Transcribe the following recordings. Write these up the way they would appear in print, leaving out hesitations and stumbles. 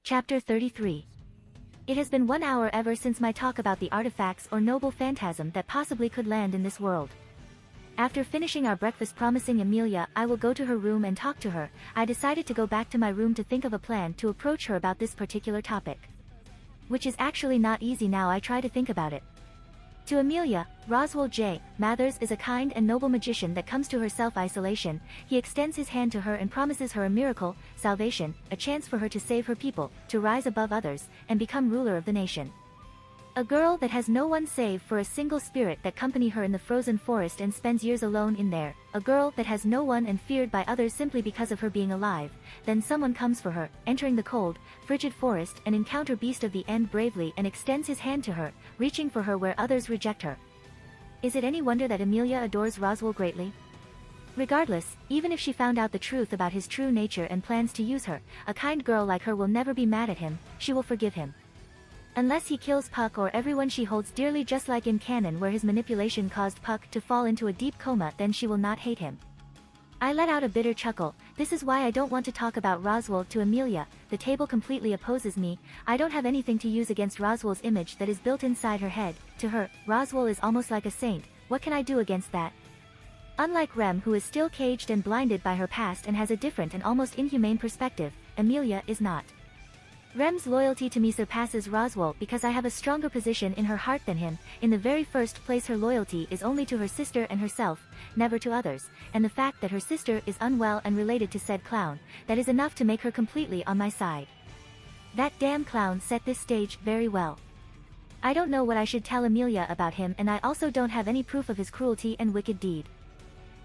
Chapter 33. It has been 1 hour ever since my talk about the artifacts or noble phantasm that possibly could land in this world. After finishing our breakfast promising Emilia I will go to her room and talk to her, I decided to go back to my room to think of a plan to approach her about this particular topic. Which is actually not easy now I try to think about it. To Emilia, Roswaal J. Mathers is a kind and noble magician that comes to her self-isolation. He extends his hand to her and promises her a miracle, salvation, a chance for her to save her people, to rise above others, and become ruler of the nation. A girl that has no one save for a single spirit that accompany her in the frozen forest and spends years alone in there, a girl that has no one and feared by others simply because of her being alive, then someone comes for her, entering the cold, frigid forest and encounter Beast of the End bravely and extends his hand to her, reaching for her where others reject her. Is it any wonder that Emilia adores Roswaal greatly? Regardless, even if she found out the truth about his true nature and plans to use her, a kind girl like her will never be mad at him, she will forgive him. Unless he kills Puck or everyone she holds dearly, just like in canon where his manipulation caused Puck to fall into a deep coma, then she will not hate him. I let out a bitter chuckle. This is why I don't want to talk about Roswaal to Emilia. The table completely opposes me. I don't have anything to use against Roswaal's image that is built inside her head. To her, Roswaal is almost like a saint. What can I do against that? Unlike Rem, who is still caged and blinded by her past and has a different and almost inhumane perspective, Emilia is not. Rem's loyalty to me surpasses Roswaal because I have a stronger position in her heart than him. In the very first place, her loyalty is only to her sister and herself, never to others, and the fact that her sister is unwell and related to said clown, that is enough to make her completely on my side. That damn clown set this stage very well. I don't know what I should tell Emilia about him, and I also don't have any proof of his cruelty and wicked deed.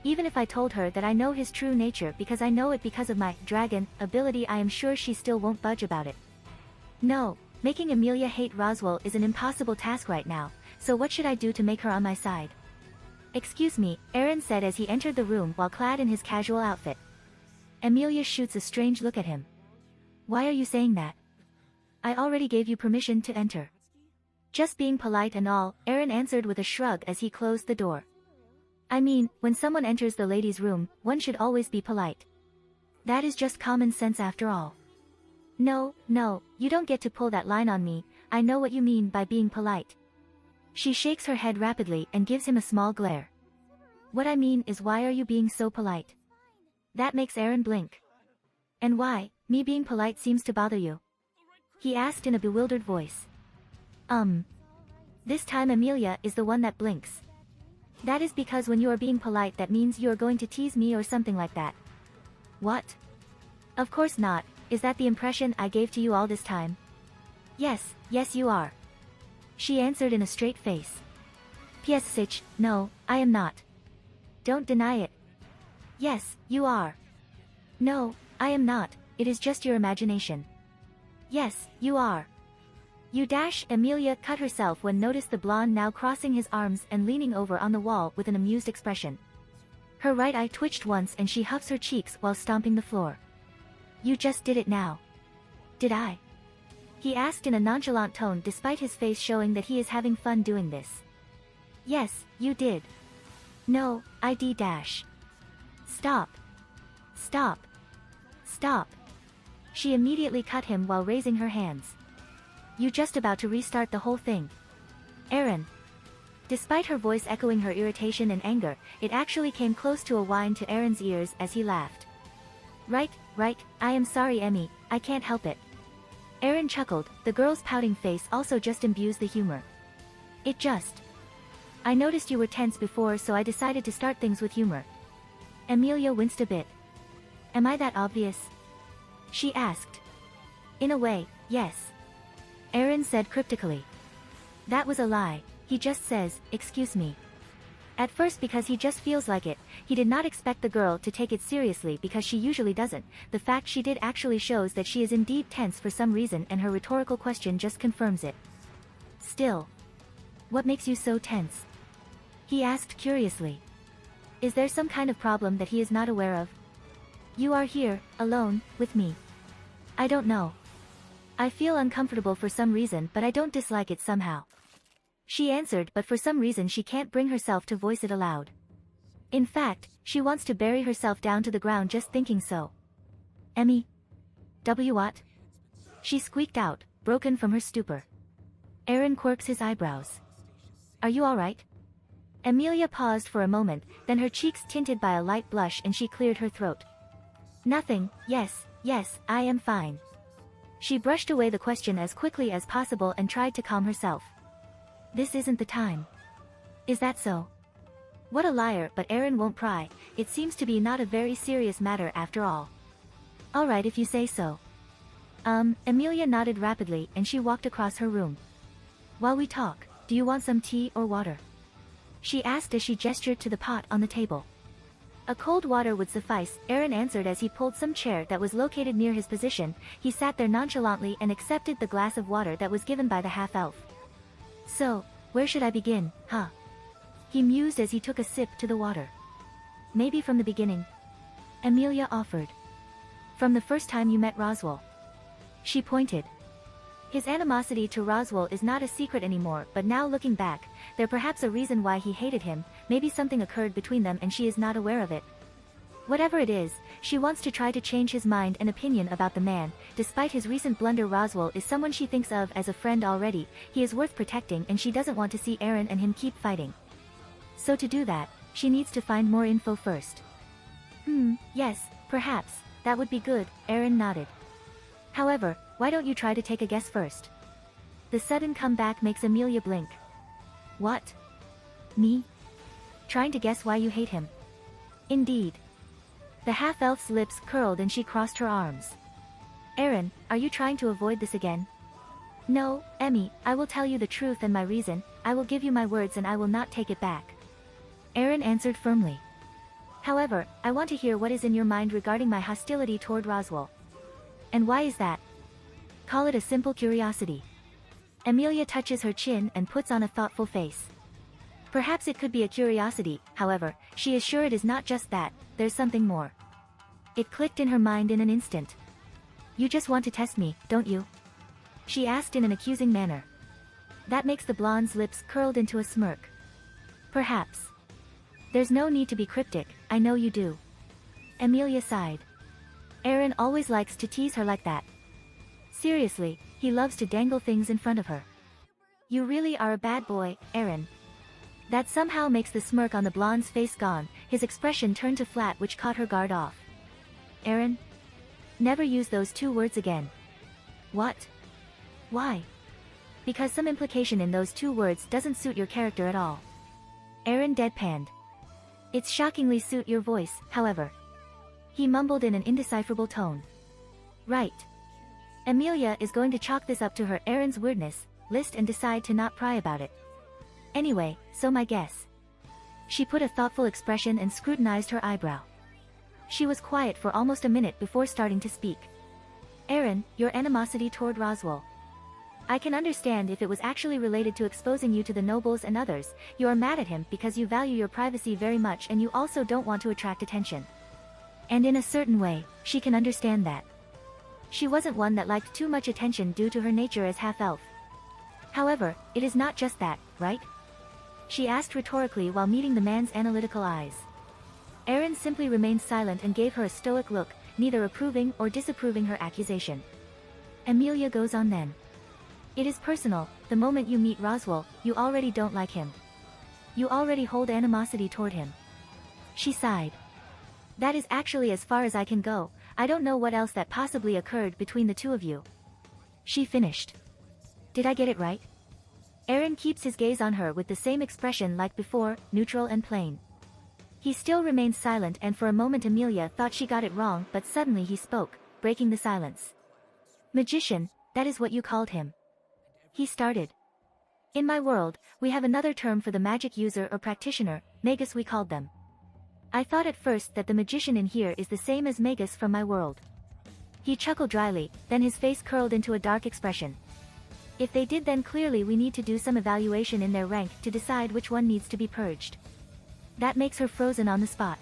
Even if I told her that I know his true nature because I know it because of my dragon ability, I am sure she still won't budge about it. No, making Emilia hate Roswaal is an impossible task right now, so what should I do to make her on my side? Excuse me, Aaron said as he entered the room while clad in his casual outfit. Emilia shoots a strange look at him. Why are you saying that? I already gave you permission to enter. Just being polite and all, Aaron answered with a shrug as he closed the door. I mean, when someone enters the ladies' room, one should always be polite. That is just common sense after all. No, you don't get to pull that line on me. I know what you mean by being polite. She shakes her head rapidly and gives him a small glare. What I mean is, why are you being so polite? That makes Aaron blink. And why, me being polite seems to bother you? He asked in a bewildered voice. This time Emilia is the one that blinks. That is because when you are being polite, that means you are going to tease me or something like that. What? Of course not. Is that the impression I gave to you all this time? Yes you are. She answered in a straight face. PSH, no, I am not. Don't deny it. Yes, you are. No, I am not, it is just your imagination. Yes, you are. You dash. Emilia cut herself when noticed the blonde now crossing his arms and leaning over on the wall with an amused expression. Her right eye twitched once and she huffs her cheeks while stomping the floor. You just did it now. Did I? He asked in a nonchalant tone despite his face showing that he is having fun doing this. Yes, you did. No, I dash. Stop. Stop. Stop. She immediately cut him while raising her hands. You just about to restart the whole thing. Aaron. Despite her voice echoing her irritation and anger, it actually came close to a whine to Aaron's ears as he laughed. Right, I am sorry Emmy, I can't help it. Aaron chuckled, the girl's pouting face also just imbues the humor. I noticed you were tense before, so I decided to start things with humor. Emilia winced a bit. Am I that obvious? She asked. In a way, yes. Aaron said cryptically. That was a lie, he just says, excuse me. At first because he just feels like it, he did not expect the girl to take it seriously because she usually doesn't. The fact she did actually shows that she is indeed tense for some reason, and her rhetorical question just confirms it. Still. What makes you so tense? He asked curiously. Is there some kind of problem that he is not aware of? You are here, alone, with me. I don't know. I feel uncomfortable for some reason, but I don't dislike it somehow. She answered, but for some reason she can't bring herself to voice it aloud. In fact, she wants to bury herself down to the ground just thinking so. Emmy? What? She squeaked out, broken from her stupor. Aaron quirks his eyebrows. Are you alright? Emilia paused for a moment, then her cheeks tinted by a light blush and she cleared her throat. Nothing, yes, I am fine. She brushed away the question as quickly as possible and tried to calm herself. This isn't the time. Is that so? What a liar, but Aaron won't pry. It seems to be not a very serious matter after all. Alright if you say so. Emilia nodded rapidly and she walked across her room. While we talk, do you want some tea or water? She asked as she gestured to the pot on the table. A cold water would suffice, Aaron answered as he pulled some chair that was located near his position. He sat there nonchalantly and accepted the glass of water that was given by the half-elf. So, where should I begin, huh? He mused as he took a sip to the water. Maybe from the beginning. Emilia offered. From the first time you met Roswaal. She pointed. His animosity to Roswaal is not a secret anymore, but now looking back, there perhaps a reason why he hated him, maybe something occurred between them and she is not aware of it. Whatever it is, she wants to try to change his mind and opinion about the man. Despite his recent blunder, Roswaal is someone she thinks of as a friend already. He is worth protecting and she doesn't want to see Aaron and him keep fighting. So to do that, she needs to find more info first. Yes, perhaps, that would be good, Aaron nodded. However, why don't you try to take a guess first? The sudden comeback makes Emilia blink. What? Me? Trying to guess why you hate him? Indeed. The half-elf's lips curled and she crossed her arms. Aaron, are you trying to avoid this again? No, Emmy, I will tell you the truth and my reason. I will give you my words and I will not take it back. Aaron answered firmly. However, I want to hear what is in your mind regarding my hostility toward Roswaal. And why is that? Call it a simple curiosity. Emilia touches her chin and puts on a thoughtful face. Perhaps it could be a curiosity, however, she is sure it is not just that, there's something more. It clicked in her mind in an instant. You just want to test me, don't you? She asked in an accusing manner. That makes the blonde's lips curled into a smirk. Perhaps. There's no need to be cryptic, I know you do. Emilia sighed. Aaron always likes to tease her like that. Seriously, he loves to dangle things in front of her. You really are a bad boy, Aaron. That somehow makes the smirk on the blonde's face gone, his expression turned to flat which caught her guard off. Aaron? Never use those two words again. What? Why? Because some implication in those two words doesn't suit your character at all. Aaron deadpanned. It's shockingly suit your voice, however. He mumbled in an indecipherable tone. Right. Emilia is going to chalk this up to her Aaron's weirdness list and decide to not pry about it. Anyway, so my guess. She put a thoughtful expression and scrutinized her eyebrow. She was quiet for almost a minute before starting to speak. Aaron, your animosity toward Roswaal. I can understand if it was actually related to exposing you to the nobles and others. You are mad at him because you value your privacy very much and you also don't want to attract attention. And in a certain way, she can understand that. She wasn't one that liked too much attention due to her nature as half-elf. However, it is not just that, right? She asked rhetorically while meeting the man's analytical eyes. Aaron simply remained silent and gave her a stoic look, neither approving or disapproving her accusation. Emilia goes on then. It is personal, the moment you meet Roswaal, you already don't like him. You already hold animosity toward him. She sighed. That is actually as far as I can go. I don't know what else that possibly occurred between the two of you. She finished. Did I get it right? Aaron keeps his gaze on her with the same expression like before, neutral and plain. He still remained silent and for a moment Emilia thought she got it wrong, but suddenly he spoke, breaking the silence. Magician, that is what you called him. He started. In my world, we have another term for the magic user or practitioner, magus we called them. I thought at first that the magician in here is the same as magus from my world. He chuckled dryly, then his face curled into a dark expression. If they did, then clearly we need to do some evaluation in their rank to decide which one needs to be purged. That makes her frozen on the spot.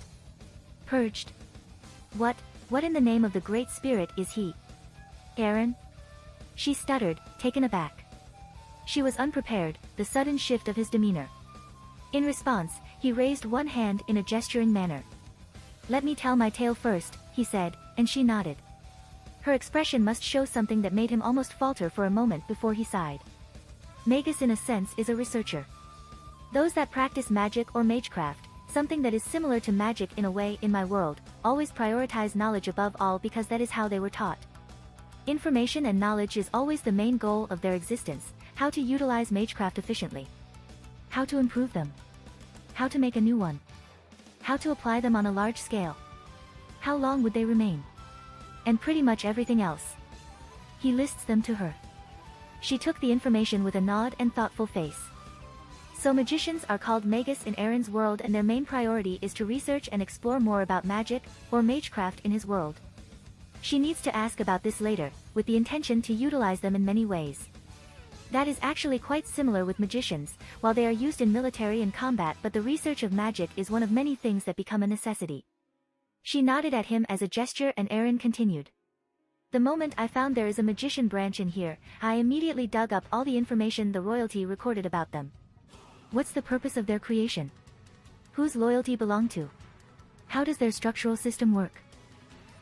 Purged? What in the name of the Great Spirit is he? Aaron? She stuttered, taken aback. She was unprepared, the sudden shift of his demeanor. In response, he raised one hand in a gesturing manner. Let me tell my tale first, he said, and she nodded. Her expression must show something that made him almost falter for a moment before he sighed. Magus in a sense is a researcher. Those that practice magic or magecraft, something that is similar to magic in a way in my world, always prioritize knowledge above all because that is how they were taught. Information and knowledge is always the main goal of their existence, how to utilize magecraft efficiently. How to improve them. How to make a new one. How to apply them on a large scale. How long would they remain? And pretty much everything else. He lists them to her. She took the information with a nod and thoughtful face. So magicians are called magus in Aaron's world, and their main priority is to research and explore more about magic, or magecraft in his world. She needs to ask about this later, with the intention to utilize them in many ways. That is actually quite similar with magicians, while they are used in military and combat, but the research of magic is one of many things that become a necessity. She nodded at him as a gesture, and Aaron continued. The moment I found there is a magician branch in here, I immediately dug up all the information the royalty recorded about them. What's the purpose of their creation? Whose loyalty belong to? How does their structural system work?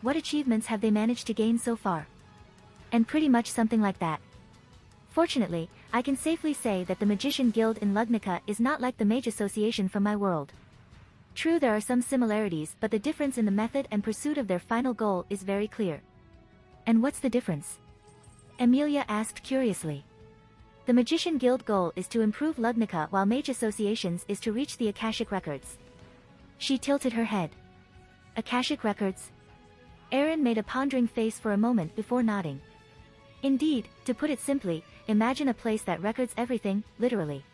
What achievements have they managed to gain so far? And pretty much something like that. Fortunately, I can safely say that the Magician Guild in Lugnica is not like the Mage Association from my world. True, there are some similarities, but the difference in the method and pursuit of their final goal is very clear. And what's the difference? Emilia asked curiously. The Magician Guild goal is to improve Lugnica, while Mage Associations is to reach the Akashic Records. She tilted her head. Akashic Records? Aaron made a pondering face for a moment before nodding. Indeed, to put it simply, imagine a place that records everything, literally.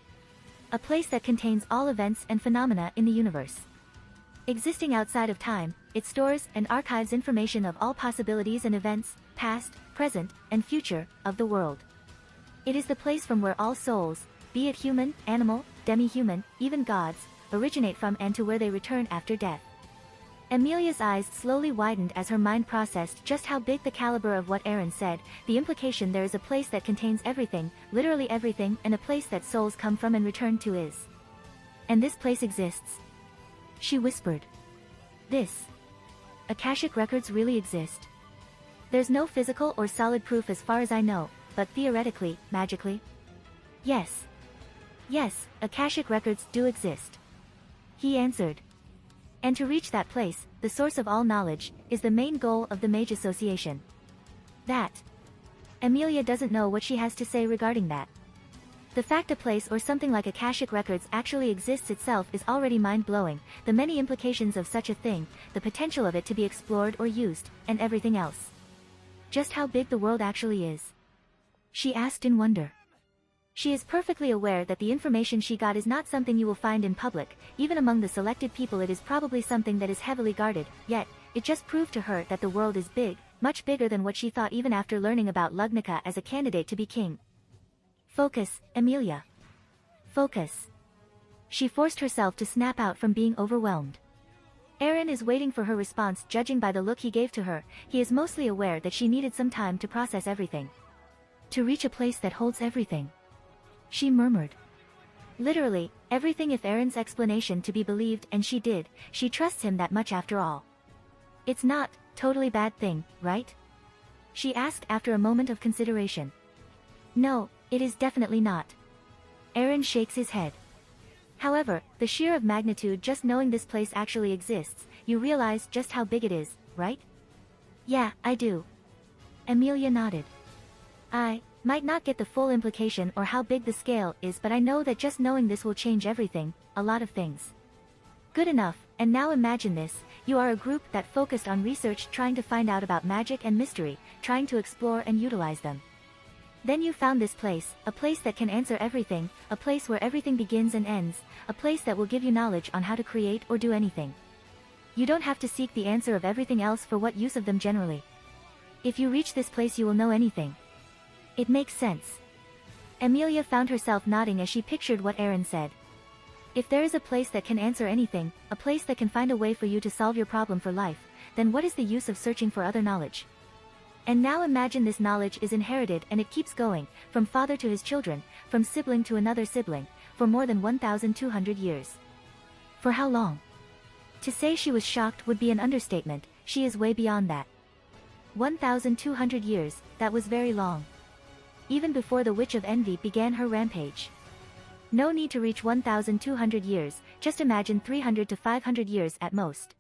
A place that contains all events and phenomena in the universe. Existing outside of time, it stores and archives information of all possibilities and events, past, present, and future, of the world. It is the place from where all souls, be it human, animal, demi-human, even gods, originate from, and to where they return after death. Emilia's eyes slowly widened as her mind processed just how big the caliber of what Aaron said, the implication there is a place that contains everything, literally everything, and a place that souls come from and return to is. And this place exists. She whispered. This. Akashic Records really exist. There's no physical or solid proof as far as I know, but theoretically, magically? Yes. Yes, Akashic Records do exist. He answered. And to reach that place, the source of all knowledge, is the main goal of the Mage Association. That. Emilia doesn't know what she has to say regarding that. The fact a place or something like Akashic Records actually exists itself is already mind-blowing, the many implications of such a thing, the potential of it to be explored or used, and everything else. Just how big the world actually is. She asked in wonder. She is perfectly aware that the information she got is not something you will find in public, even among the selected people it is probably something that is heavily guarded, yet, it just proved to her that the world is big, much bigger than what she thought even after learning about Lugnica as a candidate to be king. Focus, Emilia. Focus. She forced herself to snap out from being overwhelmed. Aaron is waiting for her response. Judging by the look he gave to her, he is mostly aware that she needed some time to process everything. To reach a place that holds everything. She murmured. Literally, everything if Aaron's explanation to be believed, and she trusts him that much after all. It's not, totally bad thing, right? She asked after a moment of consideration. No, it is definitely not. Aaron shakes his head. However, the sheer of magnitude just knowing this place actually exists, you realize just how big it is, right? Yeah, I do. Emilia nodded. I might not get the full implication or how big the scale is, but I know that just knowing this will change everything, a lot of things. Good enough, and now imagine this, you are a group that focused on research, trying to find out about magic and mystery, trying to explore and utilize them. Then you found this place, a place that can answer everything, a place where everything begins and ends, a place that will give you knowledge on how to create or do anything. You don't have to seek the answer of everything else for what use of them generally. If you reach this place you will know anything. It makes sense. Emilia found herself nodding as she pictured what Aaron said. If there is a place that can answer anything, a place that can find a way for you to solve your problem for life, then what is the use of searching for other knowledge? And now imagine this knowledge is inherited and it keeps going, from father to his children, from sibling to another sibling, for more than 1,200 years. For how long? To say she was shocked would be an understatement, she is way beyond that. 1,200 years, that was very long. Even before the Witch of Envy began her rampage. No need to reach 1,200 years, just imagine 300 to 500 years at most.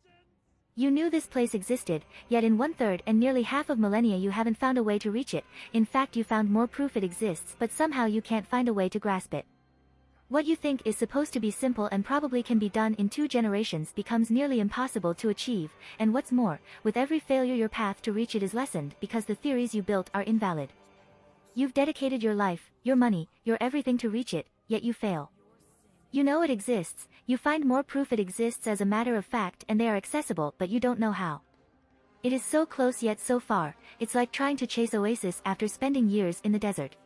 You knew this place existed, yet in 1/3 and nearly half of millennia you haven't found a way to reach it. In fact, you found more proof it exists, but somehow you can't find a way to grasp it. What you think is supposed to be simple and probably can be done in 2 generations becomes nearly impossible to achieve, and what's more, with every failure your path to reach it is lessened because the theories you built are invalid. You've dedicated your life, your money, your everything to reach it, yet you fail. You know it exists, you find more proof it exists as a matter of fact and they are accessible, but you don't know how. It is so close yet so far, it's like trying to chase oasis after spending years in the desert.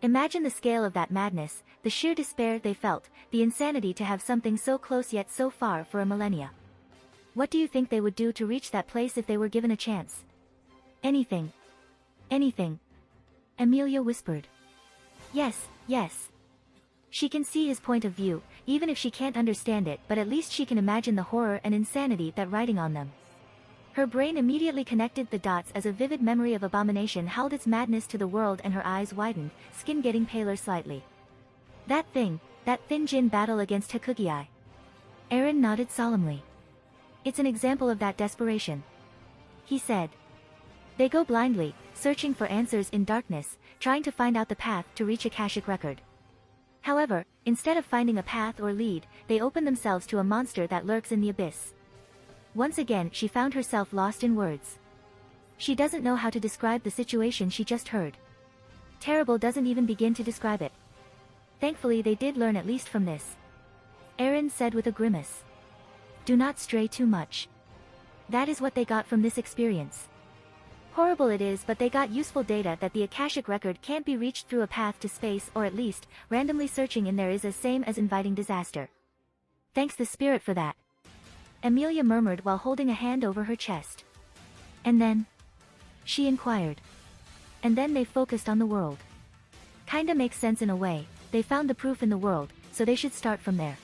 Imagine the scale of that madness, the sheer despair they felt, the insanity to have something so close yet so far for a millennia. What do you think they would do to reach that place if they were given a chance? Anything. Anything. Emilia whispered. Yes, yes. She can see his point of view, even if she can't understand it, but at least she can imagine the horror and insanity that riding on them. Her brain immediately connected the dots as a vivid memory of abomination howled its madness to the world and her eyes widened, skin getting paler slightly. That thing, that thin Jin battle against Hakugi. Aaron nodded solemnly. It's an example of that desperation. He said. They go blindly, searching for answers in darkness, trying to find out the path to reach Akashic record. However, instead of finding a path or lead, they open themselves to a monster that lurks in the abyss. Once again she found herself lost in words. She doesn't know how to describe the situation she just heard. Terrible doesn't even begin to describe it. Thankfully they did learn at least from this. Aaron said with a grimace. Do not stray too much. That is what they got from this experience. Horrible it is, but they got useful data that the Akashic record can't be reached through a path to space, or at least, randomly searching in there is the same as inviting disaster. Thanks the spirit for that. Emilia murmured while holding a hand over her chest. And then? She inquired. And then they focused on the world. Kinda makes sense in a way, they found the proof in the world, so they should start from there.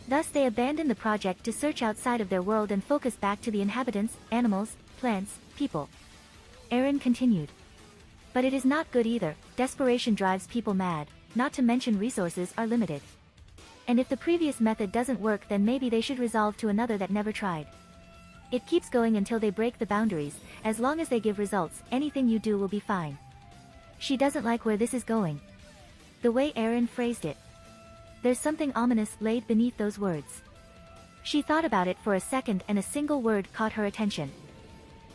Thus they abandoned the project to search outside of their world and focus back to the inhabitants, animals, plants, people. Aaron continued. But it is not good either, desperation drives people mad, not to mention resources are limited. And if the previous method doesn't work, then maybe they should resolve to another that never tried. It keeps going until they break the boundaries, as long as they give results, anything you do will be fine. She doesn't like where this is going. The way Aaron phrased it. There's something ominous laid beneath those words. She thought about it for a second and a single word caught her attention.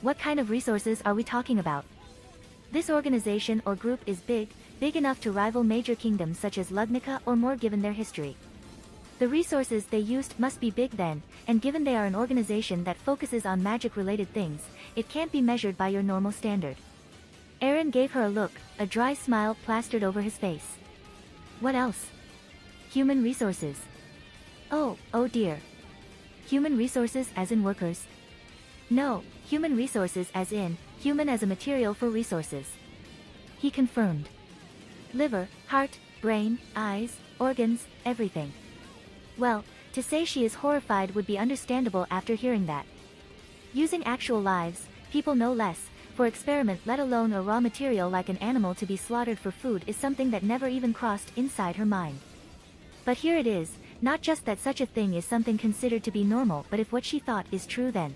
What kind of resources are we talking about? This organization or group is big enough to rival major kingdoms such as Lugnica or more given their history. The resources they used must be big then, and given they are an organization that focuses on magic-related things, it can't be measured by your normal standard. Aaron gave her a look, a dry smile plastered over his face. What else? Human resources. Oh dear. Human resources as in workers? No, human resources as in, human as a material for resources. He confirmed. Liver, heart, brain, eyes, organs, everything. Well, to say she is horrified would be understandable after hearing that. Using actual lives, people no less, for experiment, let alone a raw material like an animal to be slaughtered for food, is something that never even crossed inside her mind. But here it is, not just that such a thing is something considered to be normal, but if what she thought is true, then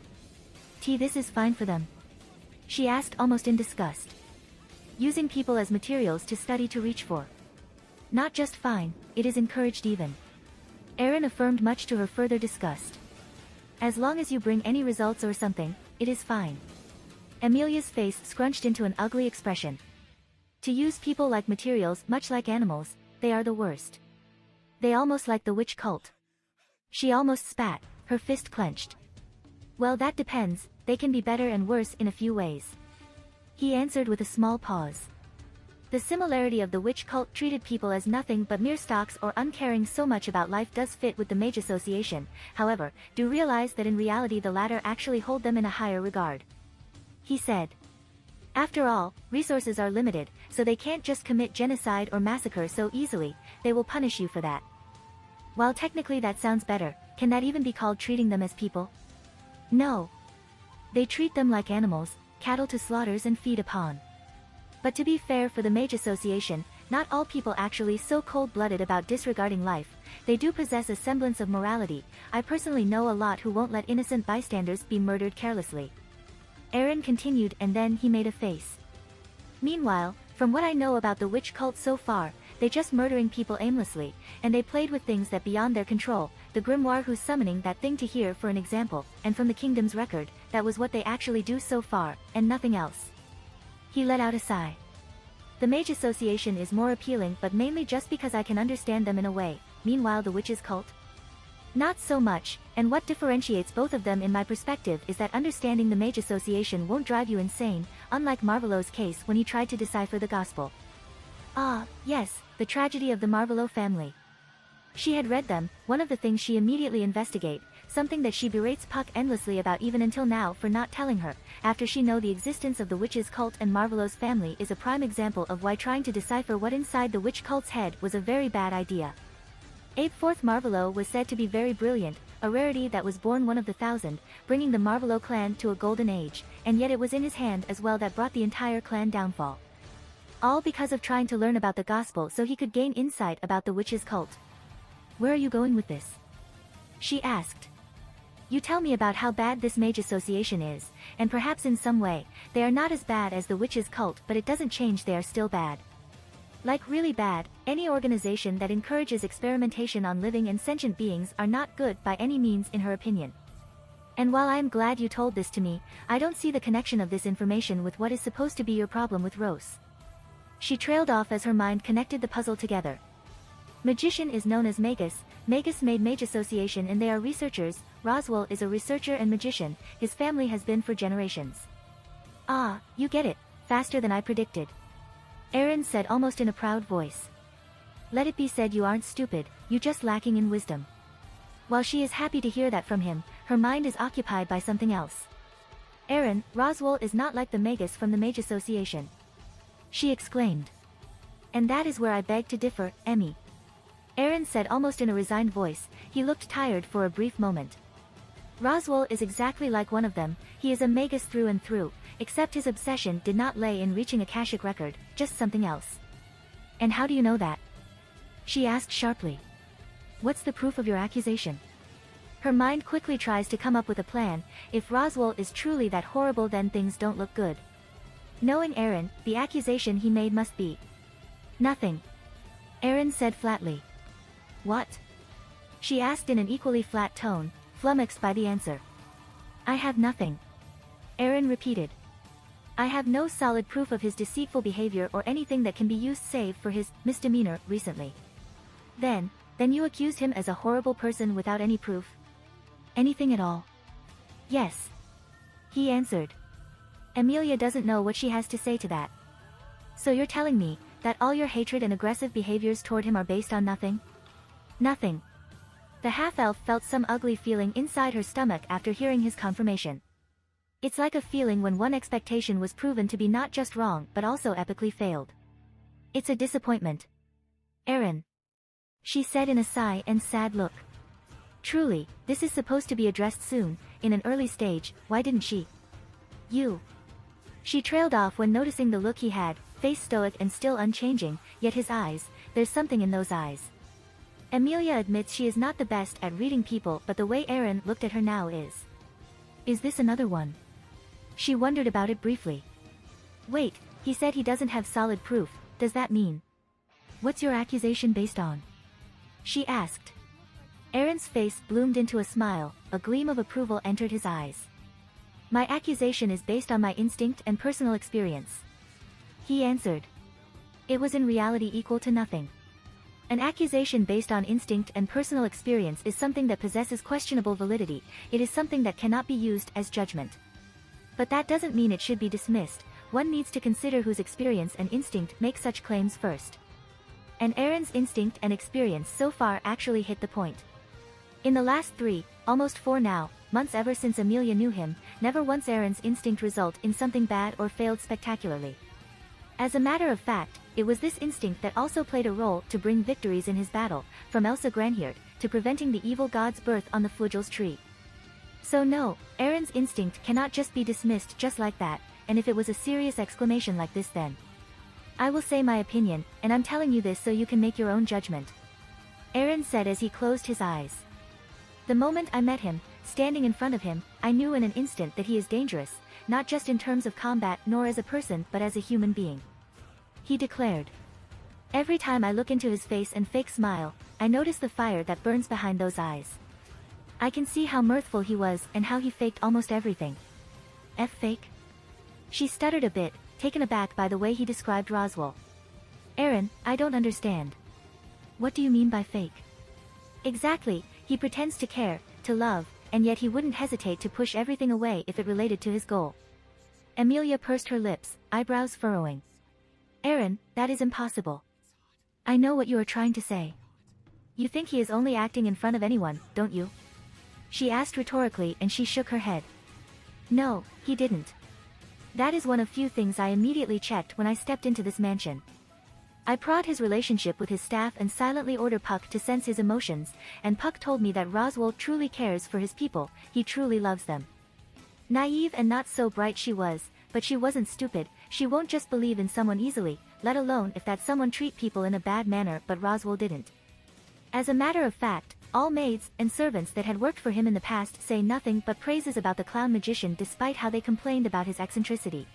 this is fine for them? She asked almost in disgust. Using people as materials to study to reach for. Not just fine, it is encouraged even. Aaron affirmed much to her further disgust. As long as you bring any results or something, it is fine. Emilia's face scrunched into an ugly expression. To use people like materials, much like animals, they are the worst. They almost like the witch cult. She almost spat, her fist clenched. Well, that depends, they can be better and worse in a few ways. He answered with a small pause. The similarity of the witch cult treated people as nothing but mere stocks or uncaring so much about life does fit with the mage association, however, do realize that in reality the latter actually hold them in a higher regard. He said. After all, resources are limited, so they can't just commit genocide or massacre so easily, they will punish you for that. While technically that sounds better, can that even be called treating them as people? No. They treat them like animals, cattle to slaughters and feed upon. But to be fair for the Mage Association, not all people actually so cold-blooded about disregarding life. They do possess a semblance of morality. I personally know a lot who won't let innocent bystanders be murdered carelessly. Aaron continued, and then he made a face. Meanwhile, from what I know about the witch cult so far, they just murdering people aimlessly, and they played with things that beyond their control. The grimoire who's summoning that thing to hear for an example, and from the kingdom's record, that was what they actually do so far, and nothing else. He let out a sigh. The Mage Association is more appealing, but mainly just because I can understand them in a way. Meanwhile, the witches cult? Not so much, and what differentiates both of them in my perspective is that understanding the Mage Association won't drive you insane, unlike Marvellow's case when he tried to decipher the gospel. Ah, yes, the tragedy of the Marvellow family. She had read them, one of the things she immediately investigate, something that she berates Puck endlessly about even until now for not telling her, after she know the existence of the witches cult, and Marvellow's family is a prime example of why trying to decipher what inside the witch cult's head was a very bad idea. Abe Fourth Marvellow was said to be very brilliant, a rarity that was born one of the 1,000, bringing the Marvellow clan to a golden age, and yet it was in his hand as well that brought the entire clan downfall. All because of trying to learn about the gospel so he could gain insight about the witches cult. Where are you going with this? She asked. You tell me about how bad this Mage Association is, and perhaps in some way, they are not as bad as the witches cult, but it doesn't change they are still bad. Like really bad. Any organization that encourages experimentation on living and sentient beings are not good by any means in her opinion. And while I am glad you told this to me, I don't see the connection of this information with what is supposed to be your problem with Rose. She trailed off as her mind connected the puzzle together. Magician is known as Magus. Magus made Mage Association and they are researchers. Roswaal is a researcher and magician, his family has been for generations. Ah, you get it, faster than I predicted. Aaron said almost in a proud voice. Let it be said you aren't stupid, you just lacking in wisdom. While she is happy to hear that from him, her mind is occupied by something else. Aaron, Roswaal is not like the Magus from the Mage Association. She exclaimed. And that is where I beg to differ, Emmy. Aaron said almost in a resigned voice. He looked tired for a brief moment. Roswaal is exactly like one of them, he is a Magus through and through, except his obsession did not lay in reaching Akashic record, just something else. And how do you know that? She asked sharply. What's the proof of your accusation? Her mind quickly tries to come up with a plan. If Roswaal is truly that horrible, then things don't look good. Knowing Aaron, the accusation he made must be nothing. Aaron said flatly. What? She asked in an equally flat tone, flummoxed by the answer. I have nothing. Aaron repeated. I have no solid proof of his deceitful behavior or anything that can be used save for his misdemeanor recently. Then you accused him as a horrible person without any proof? Anything at all? Yes. He answered. Emilia doesn't know what she has to say to that. So you're telling me that all your hatred and aggressive behaviors toward him are based on nothing? Nothing. The half-elf felt some ugly feeling inside her stomach after hearing his confirmation. It's like a feeling when one expectation was proven to be not just wrong but also epically failed. It's a disappointment. Aaron. She said in a sigh and sad look. Truly, this is supposed to be addressed soon, in an early stage, why didn't she? You. She trailed off when noticing the look he had, face stoic and still unchanging, yet his eyes, there's something in those eyes. Emilia admits she is not the best at reading people, but the way Aaron looked at her now is. Is this another one? She wondered about it briefly. Wait, he said he doesn't have solid proof, does that mean? What's your accusation based on? She asked. Aaron's face bloomed into a smile, a gleam of approval entered his eyes. My accusation is based on my instinct and personal experience. He answered. It was in reality equal to nothing. An accusation based on instinct and personal experience is something that possesses questionable validity, it is something that cannot be used as judgment. But that doesn't mean it should be dismissed, one needs to consider whose experience and instinct make such claims first. And Aaron's instinct and experience so far actually hit the point. In the last 3, almost 4 now, months ever since Emilia knew him, never once Aaron's instinct result in something bad or failed spectacularly. As a matter of fact, it was this instinct that also played a role to bring victories in his battle, from Elsa Granhirt, to preventing the evil god's birth on the Flugel's tree. So no, Aaron's instinct cannot just be dismissed just like that, and if it was a serious exclamation like this then. I will say my opinion, and I'm telling you this so you can make your own judgment. Eren said as he closed his eyes. The moment I met him, standing in front of him, I knew in an instant that he is dangerous, not just in terms of combat nor as a person but as a human being. He declared. Every time I look into his face and fake smile, I notice the fire that burns behind those eyes. I can see how mirthful he was and how he faked almost everything. Fake? She stuttered a bit, taken aback by the way he described Roswaal. Eren, I don't understand. What do you mean by fake? Exactly, he pretends to care, to love, and yet he wouldn't hesitate to push everything away if it related to his goal. Emilia pursed her lips, eyebrows furrowing. Eren, that is impossible. I know what you are trying to say. You think he is only acting in front of anyone, don't you? She asked rhetorically and she shook her head. No, he didn't. That is one of few things I immediately checked when I stepped into this mansion. I prod his relationship with his staff and silently order Puck to sense his emotions, and Puck told me that Roswaal truly cares for his people, he truly loves them. Naive and not so bright she was, but she wasn't stupid, she won't just believe in someone easily, let alone if that someone treat people in a bad manner, but Roswaal didn't. As a matter of fact, all maids and servants that had worked for him in the past say nothing but praises about the clown magician despite how they complained about his eccentricity.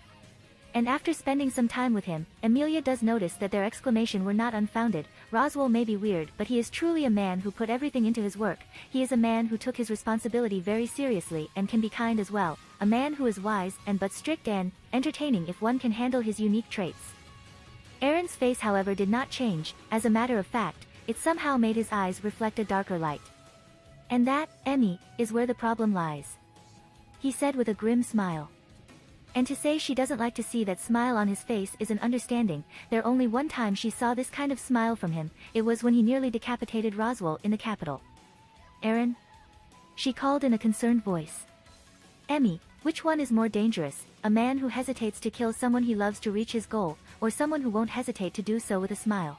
And after spending some time with him, Emilia does notice that their exclamation were not unfounded. Roswaal may be weird, but he is truly a man who put everything into his work, he is a man who took his responsibility very seriously and can be kind as well, a man who is wise and but strict and entertaining if one can handle his unique traits. Eren's face however did not change, as a matter of fact, it somehow made his eyes reflect a darker light. And that, Emmy, is where the problem lies. He said with a grim smile. And to say she doesn't like to see that smile on his face is an understanding, there only one time she saw this kind of smile from him, it was when he nearly decapitated Roswaal in the capital. Eren? She called in a concerned voice. Emmy, which one is more dangerous, a man who hesitates to kill someone he loves to reach his goal, or someone who won't hesitate to do so with a smile?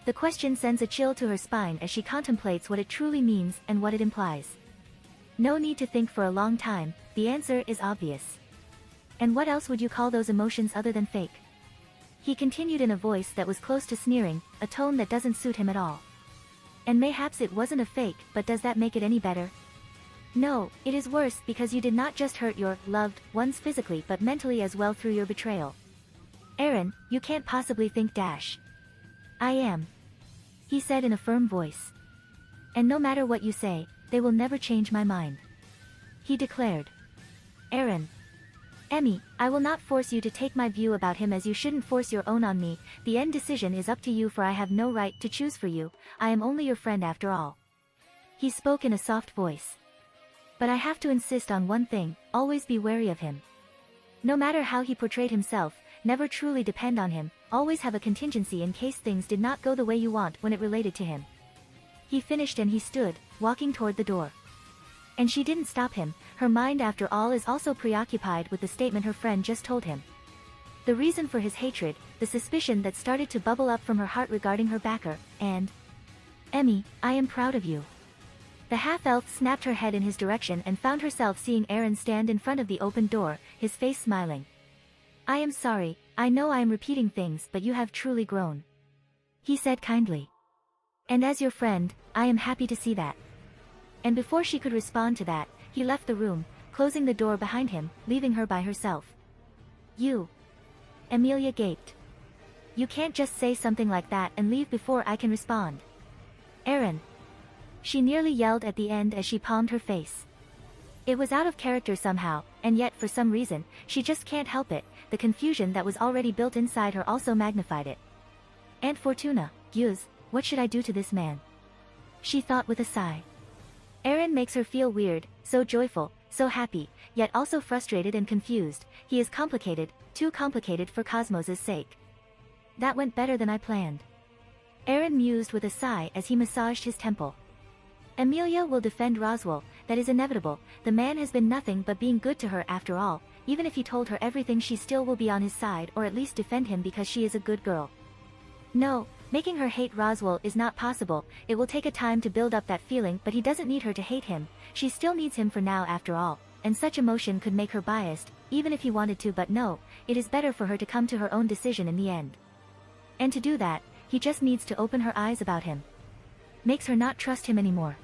The question sends a chill to her spine as she contemplates what it truly means and what it implies. No need to think for a long time, the answer is obvious. And what else would you call those emotions other than fake? He continued in a voice that was close to sneering, a tone that doesn't suit him at all. And mayhaps it wasn't a fake, but does that make it any better? No, it is worse because you did not just hurt your loved ones physically but mentally as well through your betrayal. Eren, you can't possibly think dash. I am. He said in a firm voice. And no matter what you say, they will never change my mind. He declared. Eren. Emmy, I will not force you to take my view about him as you shouldn't force your own on me, the end decision is up to you for I have no right to choose for you, I am only your friend after all. He spoke in a soft voice. But I have to insist on one thing, always be wary of him. No matter how he portrayed himself, never truly depend on him, always have a contingency in case things did not go the way you want when it related to him. He finished and he stood, walking toward the door. And she didn't stop him, her mind after all is also preoccupied with the statement her friend just told him. The reason for his hatred, the suspicion that started to bubble up from her heart regarding her backer, and... Emmy, I am proud of you. The half-elf snapped her head in his direction and found herself seeing Eren stand in front of the open door, his face smiling. I am sorry, I know I am repeating things but you have truly grown. He said kindly. And as your friend, I am happy to see that. And before she could respond to that, he left the room, closing the door behind him, leaving her by herself. You. Emilia gaped. You can't just say something like that and leave before I can respond. Eren. She nearly yelled at the end as she palmed her face. It was out of character somehow, and yet for some reason, she just can't help it, the confusion that was already built inside her also magnified it. Aunt Fortuna, Yuz, what should I do to this man? She thought with a sigh. Eren makes her feel weird, so joyful, so happy, yet also frustrated and confused, he is complicated, too complicated for Cosmos' sake. That went better than I planned. Eren mused with a sigh as he massaged his temple. Emilia will defend Roswaal, that is inevitable, the man has been nothing but being good to her after all, even if he told her everything she still will be on his side or at least defend him because she is a good girl. No, making her hate Roswaal is not possible, it will take a time to build up that feeling but he doesn't need her to hate him, she still needs him for now after all, and such emotion could make her biased, even if he wanted to, but no, it is better for her to come to her own decision in the end. And to do that, he just needs to open her eyes about him. Makes her not trust him anymore.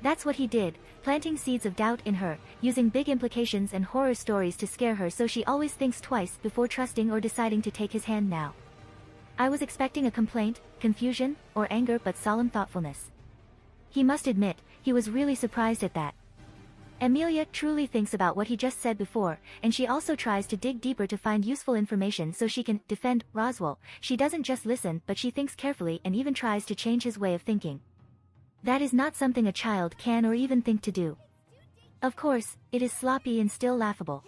That's what he did, planting seeds of doubt in her, using big implications and horror stories to scare her so she always thinks twice before trusting or deciding to take his hand now. I was expecting a complaint, confusion, or anger, but solemn thoughtfulness. He must admit, he was really surprised at that. Emilia truly thinks about what he just said before, and she also tries to dig deeper to find useful information so she can defend Roswaal. She doesn't just listen, but she thinks carefully and even tries to change his way of thinking. That is not something a child can or even think to do. Of course, it is sloppy and still laughable.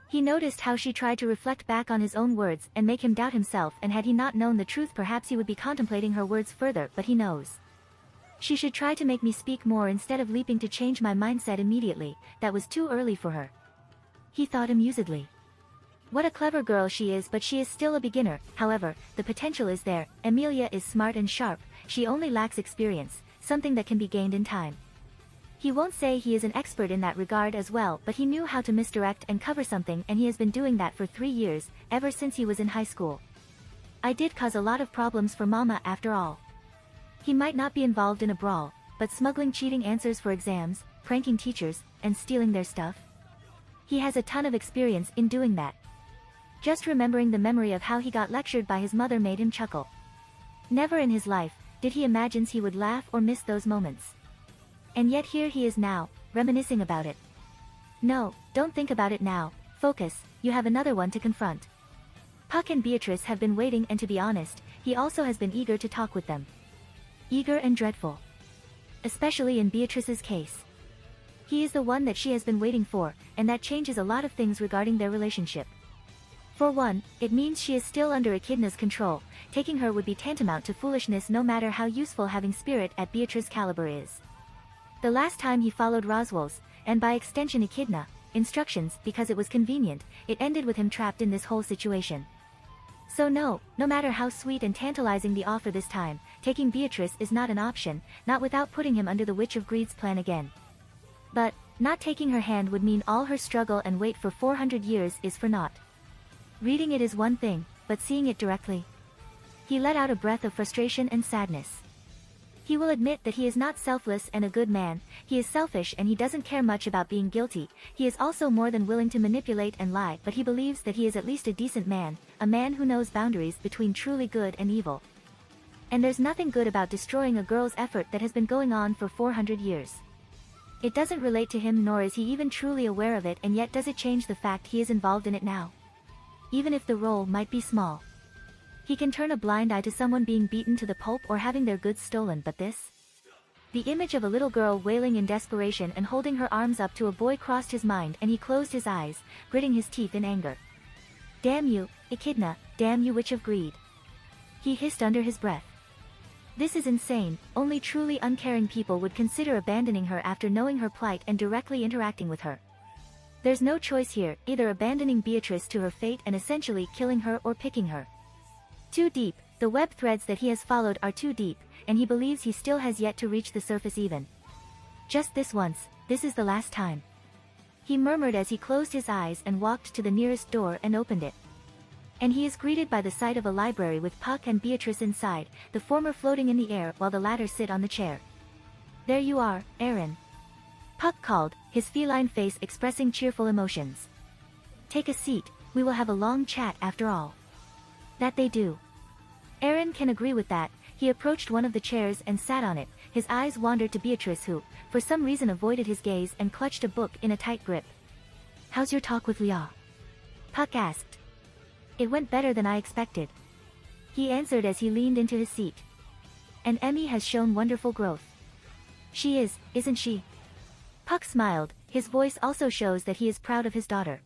He noticed how she tried to reflect back on his own words and make him doubt himself, and had he not known the truth perhaps he would be contemplating her words further, but he knows. She should try to make me speak more instead of leaping to change my mindset immediately. That was too early for her. He thought amusedly. What a clever girl she is, but she is still a beginner. However, the potential is there. Emilia is smart and sharp, she only lacks experience, something that can be gained in time. He won't say he is an expert in that regard as well, but he knew how to misdirect and cover something, and he has been doing that for 3 years, ever since he was in high school. I did cause a lot of problems for Mama after all. He might not be involved in a brawl, but smuggling cheating answers for exams, pranking teachers, and stealing their stuff? He has a ton of experience in doing that. Just remembering the memory of how he got lectured by his mother made him chuckle. Never in his life did he imagine he would laugh or miss those moments. And yet here he is now, reminiscing about it. No, don't think about it now, focus, you have another one to confront. Puck and Beatrice have been waiting, and to be honest, he also has been eager to talk with them. Eager and dreadful. Especially in Beatrice's case. He is the one that she has been waiting for, and that changes a lot of things regarding their relationship. For one, it means she is still under Echidna's control. Taking her would be tantamount to foolishness, no matter how useful having spirit at Beatrice's caliber is. The last time he followed Roswaal's, and by extension Echidna, instructions because it was convenient, it ended with him trapped in this whole situation. So no matter how sweet and tantalizing the offer this time, taking Beatrice is not an option, not without putting him under the Witch of Greed's plan again. But, not taking her hand would mean all her struggle and wait for 400 years is for naught. Reading it is one thing, but seeing it directly. He let out a breath of frustration and sadness. He will admit that he is not selfless and a good man, he is selfish and he doesn't care much about being guilty. He is also more than willing to manipulate and lie, but he believes that he is at least a decent man, a man who knows boundaries between truly good and evil. And there's nothing good about destroying a girl's effort that has been going on for 400 years. It doesn't relate to him, nor is he even truly aware of it, and yet does it change the fact he is involved in it now? Even if the role might be small. He can turn a blind eye to someone being beaten to the pulp or having their goods stolen, but this? The image of a little girl wailing in desperation and holding her arms up to a boy crossed his mind, and he closed his eyes, gritting his teeth in anger. Damn you, Echidna, damn you, Witch of Greed. He hissed under his breath. This is insane. Only truly uncaring people would consider abandoning her after knowing her plight and directly interacting with her. There's no choice here, either abandoning Beatrice to her fate and essentially killing her, or picking her. Too deep, the web threads that he has followed are too deep, and he believes he still has yet to reach the surface even. Just this once, this is the last time. He murmured as he closed his eyes and walked to the nearest door and opened it. And he is greeted by the sight of a library with Puck and Beatrice inside, the former floating in the air while the latter sit on the chair. There you are, Aaron. Puck called, his feline face expressing cheerful emotions. Take a seat, we will have a long chat after all. That they do. Aaron can agree with that. He approached one of the chairs and sat on it. His eyes wandered to Beatrice, who, for some reason, avoided his gaze and clutched a book in a tight grip. How's your talk with Leah? Puck asked. It went better than I expected. He answered as he leaned into his seat. And Emmy has shown wonderful growth. She is, isn't she? Puck smiled, his voice also shows that he is proud of his daughter.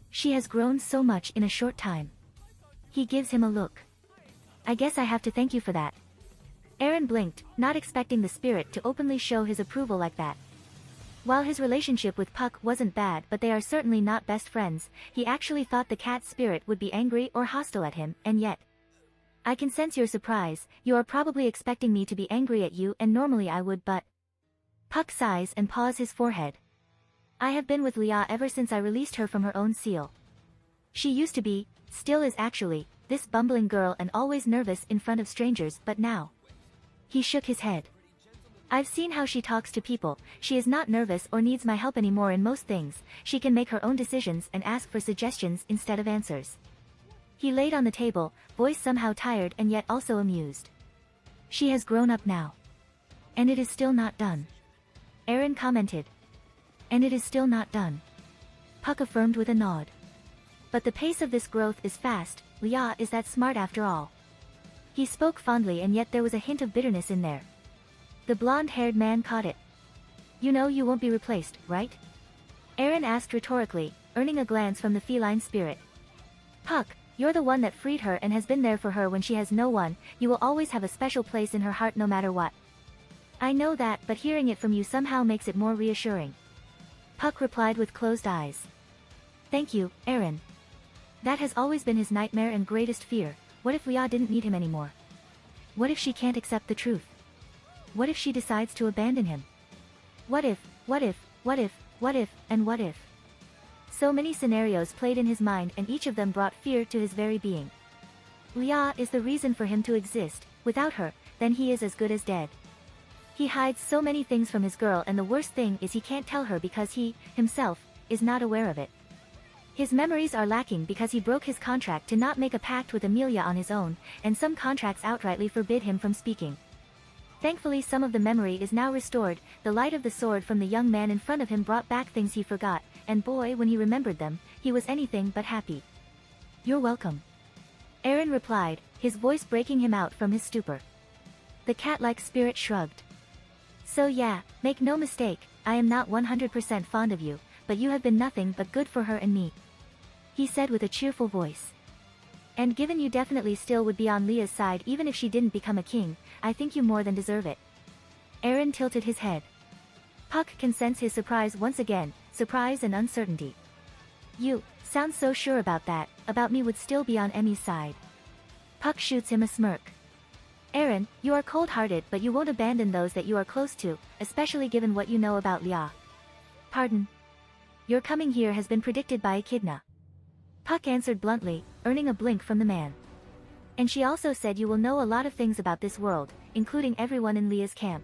She has grown so much in a short time. He gives him a look. I guess I have to thank you for that. Aaron blinked, not expecting the spirit to openly show his approval like that. While his relationship with Puck wasn't bad, but they are certainly not best friends, he actually thought the cat spirit would be angry or hostile at him, and yet. I can sense your surprise. You are probably expecting me to be angry at you, and normally I would, but. Puck sighs and paws his forehead. I have been with Leah ever since I released her from her own seal. She used to be, still is actually, this bumbling girl and always nervous in front of strangers, but now. He shook his head. I've seen how she talks to people. She is not nervous or needs my help anymore in most things. She can make her own decisions and ask for suggestions instead of answers. He laid on the table, voice somehow tired and yet also amused. She has grown up now. And it is still not done. Aaron commented. And it is still not done. Puck affirmed with a nod. But the pace of this growth is fast. Leah is that smart after all. He spoke fondly and yet there was a hint of bitterness in there. The blonde-haired man caught it. You know you won't be replaced, right? Aaron asked rhetorically, earning a glance from the feline spirit. Puck, you're the one that freed her and has been there for her when she has no one. You will always have a special place in her heart no matter what. I know that, but hearing it from you somehow makes it more reassuring. Puck replied with closed eyes. Thank you, Aaron. That has always been his nightmare and greatest fear. What if Leah didn't need him anymore? What if she can't accept the truth? What if she decides to abandon him? What if, and what if? So many scenarios played in his mind and each of them brought fear to his very being. Leah is the reason for him to exist. Without her, then he is as good as dead. He hides so many things from his girl and the worst thing is he can't tell her because he, himself, is not aware of it. His memories are lacking because he broke his contract to not make a pact with Emilia on his own, and some contracts outrightly forbid him from speaking. Thankfully some of the memory is now restored. The light of the sword from the young man in front of him brought back things he forgot, and boy, when he remembered them, he was anything but happy. You're welcome. Aaron replied, his voice breaking him out from his stupor. The cat-like spirit shrugged. So yeah, make no mistake, I am not 100% fond of you, but you have been nothing but good for her and me. He said with a cheerful voice. And given you definitely still would be on Leah's side even if she didn't become a king, I think you more than deserve it. Aaron tilted his head. Puck can sense his surprise once again, surprise and uncertainty. You, sound so sure about that, about me would still be on Emmy's side. Puck shoots him a smirk. Aaron, you are cold-hearted but you won't abandon those that you are close to, especially given what you know about Leah. Pardon? Your coming here has been predicted by Echidna. Puck answered bluntly, earning a blink from the man. And she also said you will know a lot of things about this world, including everyone in Leah's camp.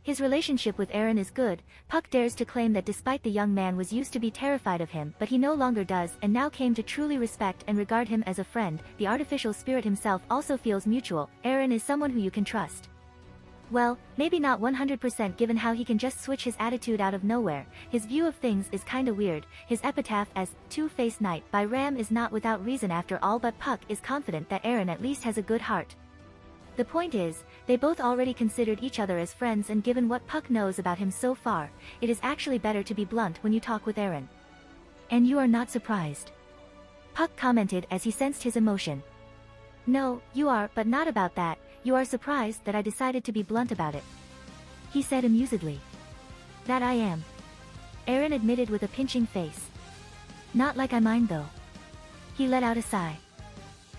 His relationship with Aaron is good. Puck dares to claim that despite the young man was used to be terrified of him but he no longer does and now came to truly respect and regard him as a friend. The artificial spirit himself also feels mutual. Aaron is someone who you can trust. Well, maybe not 100% given how he can just switch his attitude out of nowhere. His view of things is kinda weird. His epitaph as Two-Faced Knight by Ram is not without reason after all, but Puck is confident that Aaron at least has a good heart. The point is, they both already considered each other as friends, and given what Puck knows about him so far, it is actually better to be blunt when you talk with Aaron. And you are not surprised? Puck commented as he sensed his emotion. No, you are, but not about that. You are surprised that I decided to be blunt about it. He said amusedly. That I am. Aaron admitted with a pinching face. Not like I mind though. He let out a sigh.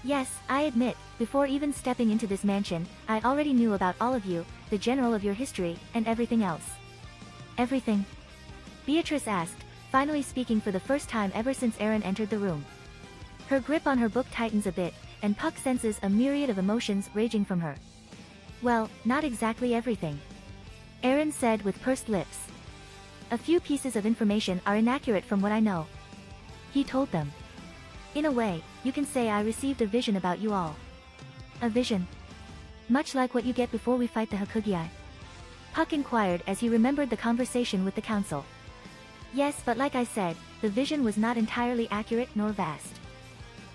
Yes, I admit, before even stepping into this mansion, I already knew about all of you, the general of your history, and everything else. Everything? Beatrice asked, finally speaking for the first time ever since Aaron entered the room. Her grip on her book tightens a bit, and Puck senses a myriad of emotions raging from her. Well, not exactly everything. Aaron said with pursed lips. A few pieces of information are inaccurate from what I know. He told them. In a way, you can say I received a vision about you all. A vision? Much like what you get before we fight the Hakugiai? Puck inquired as he remembered the conversation with the council. Yes, but like I said, the vision was not entirely accurate nor vast.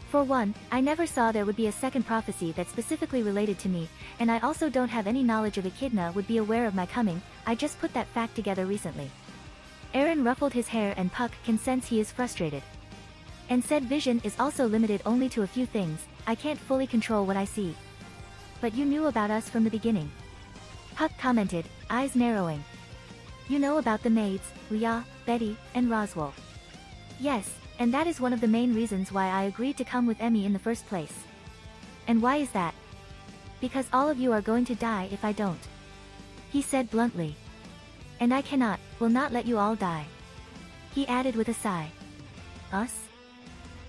For one, I never saw there would be a second prophecy that specifically related to me, and I also don't have any knowledge of Echidna would be aware of my coming. I just put that fact together recently. Aaron ruffled his hair and Puck can sense he is frustrated. And said vision is also limited only to a few things. I can't fully control what I see. But you knew about us from the beginning. Puck commented, eyes narrowing. You know about the maids, Leah, Betty, and Roswaal. Yes. And that is one of the main reasons why I agreed to come with Emmy in the first place. And why is that? Because all of you are going to die if I don't. He said bluntly. And I will not let you all die. He added with a sigh. Us?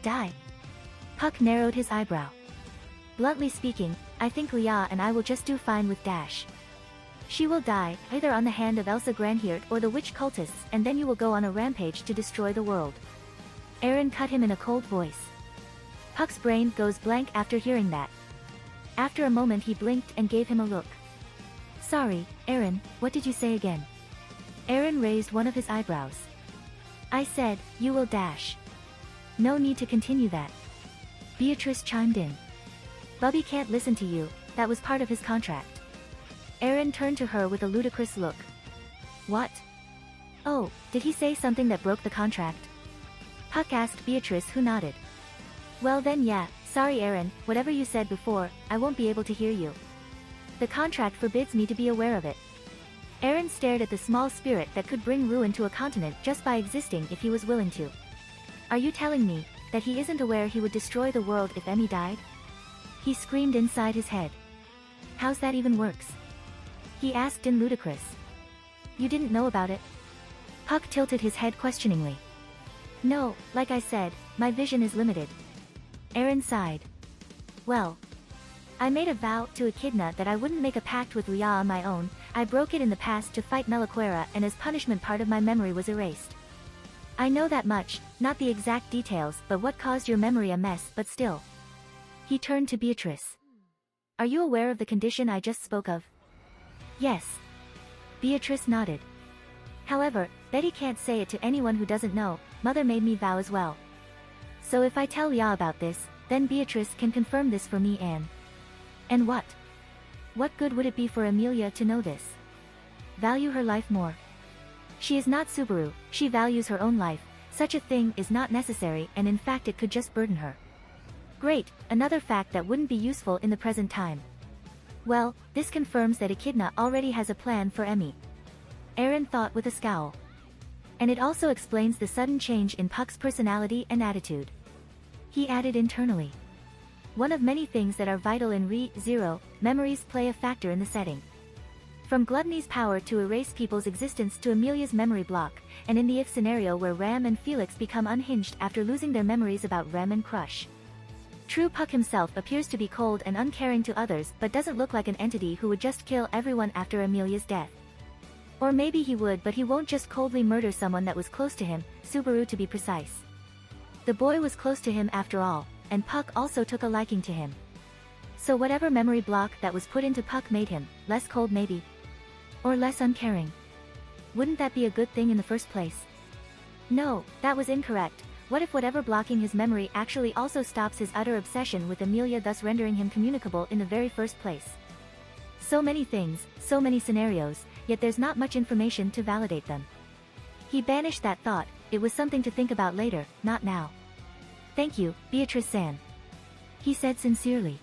Die? Puck narrowed his eyebrow. Bluntly speaking, I think Leah and I will just do fine with Dash. She will die, either on the hand of Elsa Granhirt or the witch cultists, and then you will go on a rampage to destroy the world. Aaron cut him in a cold voice. Puck's brain goes blank after hearing that. After a moment he blinked and gave him a look. Sorry, Aaron, what did you say again? Aaron raised one of his eyebrows. I said, you will dash. No need to continue that. Beatrice chimed in. Bubby can't listen to you, that was part of his contract. Aaron turned to her with a ludicrous look. What? Oh, did he say something that broke the contract? Puck asked Beatrice, who nodded. Well then yeah, sorry Aaron, whatever you said before, I won't be able to hear you. The contract forbids me to be aware of it. Aaron stared at the small spirit that could bring ruin to a continent just by existing if he was willing to. Are you telling me that he isn't aware he would destroy the world if Emmy died? He screamed inside his head. How's that even works? He asked in ludicrous. You didn't know about it? Puck tilted his head questioningly. No, like I said, my vision is limited. Aaron sighed. Well, I made a vow to Echidna that I wouldn't make a pact with Leah on my own. I broke it in the past to fight Meliquera, and as punishment part of my memory was erased. I know that much, not the exact details, but what caused your memory a mess, but still. He turned to Beatrice. Are you aware of the condition I just spoke of? Yes. Beatrice nodded. However, Betty can't say it to anyone who doesn't know. Mother made me vow as well. So if I tell Leah about this, then Beatrice can confirm this for me and what? What good would it be for Emilia to know this? Value her life more. She is not Subaru, she values her own life. Such a thing is not necessary, and in fact it could just burden her. Great, another fact that wouldn't be useful in the present time. Well, this confirms that Echidna already has a plan for Emmy. Aaron thought with a scowl. And it also explains the sudden change in Puck's personality and attitude. He added internally. One of many things that are vital in Re-Zero, memories play a factor in the setting. From Gluttony's power to erase people's existence to Emilia's memory block, and in the if scenario where Ram and Felix become unhinged after losing their memories about Rem and Crush. True, Puck himself appears to be cold and uncaring to others but doesn't look like an entity who would just kill everyone after Emilia's death. Or maybe he would, but he won't just coldly murder someone that was close to him, Subaru to be precise. The boy was close to him after all, and Puck also took a liking to him. So whatever memory block that was put into Puck made him less cold maybe. Or less uncaring. Wouldn't that be a good thing in the first place? No, that was incorrect. What if whatever blocking his memory actually also stops his utter obsession with Emilia, thus rendering him communicable in the very first place? So many things, so many scenarios, yet there's not much information to validate them. He banished that thought. It was something to think about later, not now. Thank you, Beatrice-san. He said sincerely.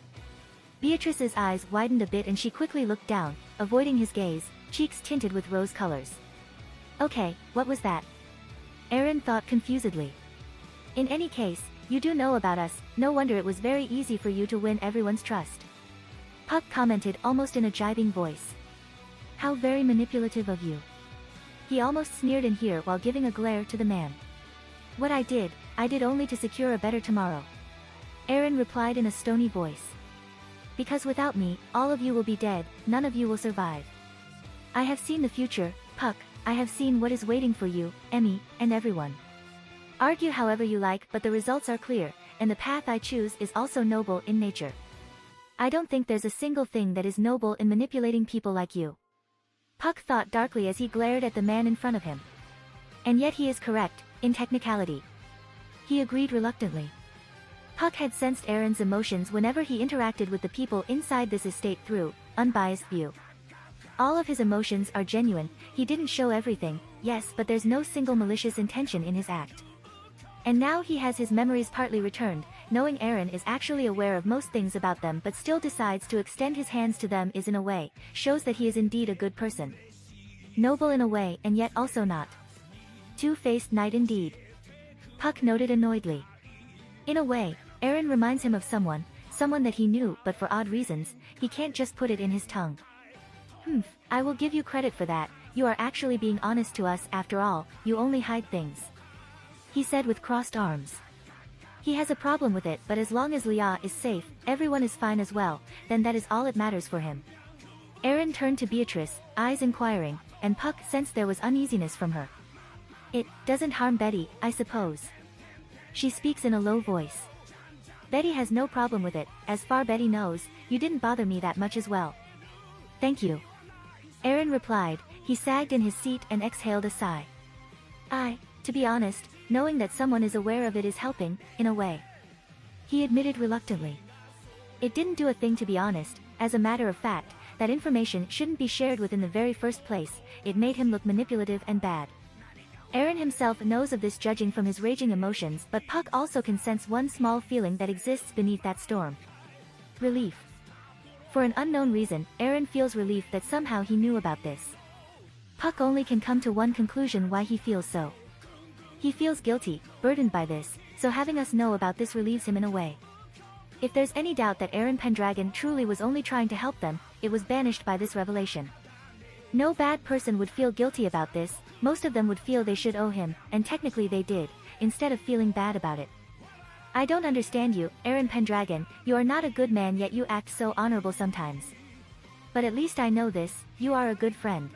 Beatrice's eyes widened a bit and she quickly looked down, avoiding his gaze, cheeks tinted with rose colors. Okay, what was that? Aaron thought confusedly. In any case, you do know about us, no wonder it was very easy for you to win everyone's trust. Puck commented almost in a jibing voice. How very manipulative of you. He almost sneered in here while giving a glare to the man. What I did only to secure a better tomorrow. Aaron replied in a stony voice. Because without me, all of you will be dead, none of you will survive. I have seen the future, Puck, I have seen what is waiting for you, Emmy, and everyone. Argue however you like, but the results are clear, and the path I choose is also noble in nature. I don't think there's a single thing that is noble in manipulating people like you. Puck thought darkly as he glared at the man in front of him. And yet he is correct, in technicality. He agreed reluctantly. Puck had sensed Aaron's emotions whenever he interacted with the people inside this estate through unbiased view. All of his emotions are genuine, he didn't show everything, yes, but there's no single malicious intention in his act. And now he has his memories partly returned, knowing Aaron is actually aware of most things about them but still decides to extend his hands to them is in a way, shows that he is indeed a good person. Noble in a way and yet also not. Two-faced knight indeed. Puck noted annoyedly. In a way, Aaron reminds him of someone that he knew but for odd reasons, he can't just put it in his tongue. I will give you credit for that, you are actually being honest to us after all, you only hide things. he said with crossed arms. He has a problem with it, but as long as Leah is safe, everyone is fine as well, then that is all that matters for him. Aaron turned to Beatrice, eyes inquiring, and Puck sensed there was uneasiness from her. It doesn't harm Betty, I suppose. She speaks in a low voice. Betty has no problem with it, as far Betty knows, you didn't bother me that much as well. Thank you. Aaron replied, he sagged in his seat and exhaled a sigh. To be honest, knowing that someone is aware of it is helping, in a way. He admitted reluctantly. It didn't do a thing to be honest, as a matter of fact, that information shouldn't be shared with in the very first place, it made him look manipulative and bad. Aaron himself knows of this judging from his raging emotions, but Puck also can sense one small feeling that exists beneath that storm. Relief. For an unknown reason, Aaron feels relief that somehow he knew about this. Puck only can come to one conclusion why he feels so. He feels guilty, burdened by this, so having us know about this relieves him in a way. If there's any doubt that Aaron Pendragon truly was only trying to help them, it was banished by this revelation. No bad person would feel guilty about this, most of them would feel they should owe him, and technically they did, instead of feeling bad about it. I don't understand you, Aaron Pendragon, you are not a good man yet you act so honorable sometimes. But at least I know this, you are a good friend.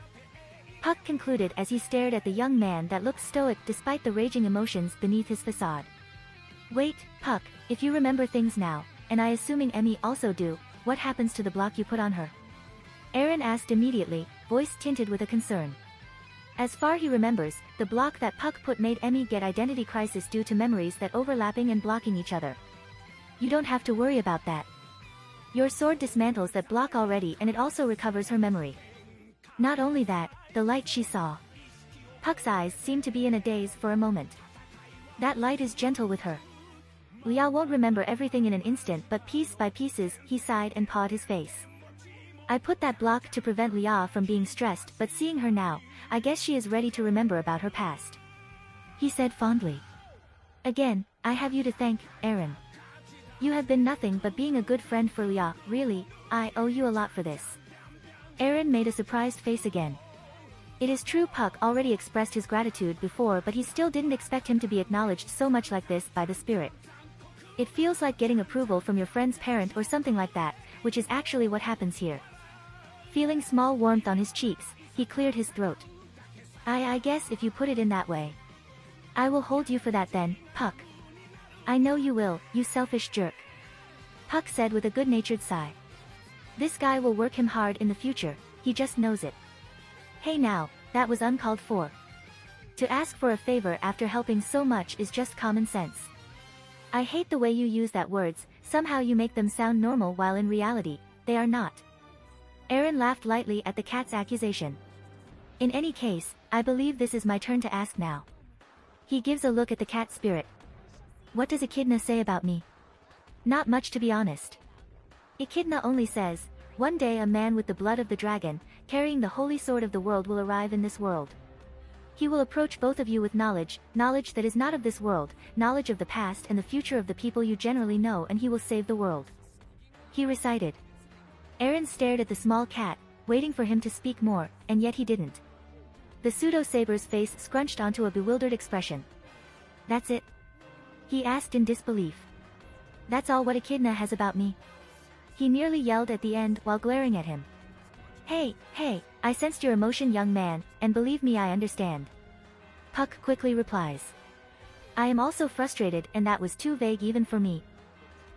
Puck concluded as he stared at the young man that looked stoic despite the raging emotions beneath his facade. Wait, Puck, if you remember things now, and I assuming Emmy also do, what happens to the block you put on her? Aaron asked immediately, voice tinted with a concern. As far he remembers, the block that Puck put made Emmy get identity crisis due to memories that overlapping and blocking each other. You don't have to worry about that. Your sword dismantles that block already and it also recovers her memory. Not only that, the light she saw. Puck's eyes seemed to be in a daze for a moment. That light is gentle with her. Leah won't remember everything in an instant, but piece by pieces, he sighed and pawed his face. I put that block to prevent Leah from being stressed, but seeing her now, I guess she is ready to remember about her past. He said fondly. Again, I have you to thank, Aaron. You have been nothing but being a good friend for Leah, really, I owe you a lot for this. Aaron made a surprised face again. It is true Puck already expressed his gratitude before, but he still didn't expect him to be acknowledged so much like this by the spirit. It feels like getting approval from your friend's parent or something like that, which is actually what happens here. Feeling small warmth on his cheeks, he cleared his throat. I guess if you put it in that way. I will hold you for that then, Puck. I know you will, you selfish jerk. Puck said with a good-natured sigh. This guy will work him hard in the future, he just knows it. Hey now, that was uncalled for. To ask for a favor after helping so much is just common sense. I hate the way you use that words, somehow you make them sound normal while in reality, they are not. Aaron laughed lightly at the cat's accusation. In any case, I believe this is my turn to ask now. He gives a look at the cat spirit. What does Echidna say about me? Not much to be honest. Echidna only says, one day a man with the blood of the dragon, carrying the holy sword of the world will arrive in this world. He will approach both of you with knowledge that is not of this world, knowledge of the past and the future of the people you generally know, and he will save the world. He recited. Aaron stared at the small cat, waiting for him to speak more, and yet he didn't. The pseudo-saber's face scrunched onto a bewildered expression. That's it? He asked in disbelief. That's all what Echidna has about me? He nearly yelled at the end while glaring at him. Hey, I sensed your emotion young man, and believe me I understand. Puck quickly replies. I am also frustrated and that was too vague even for me.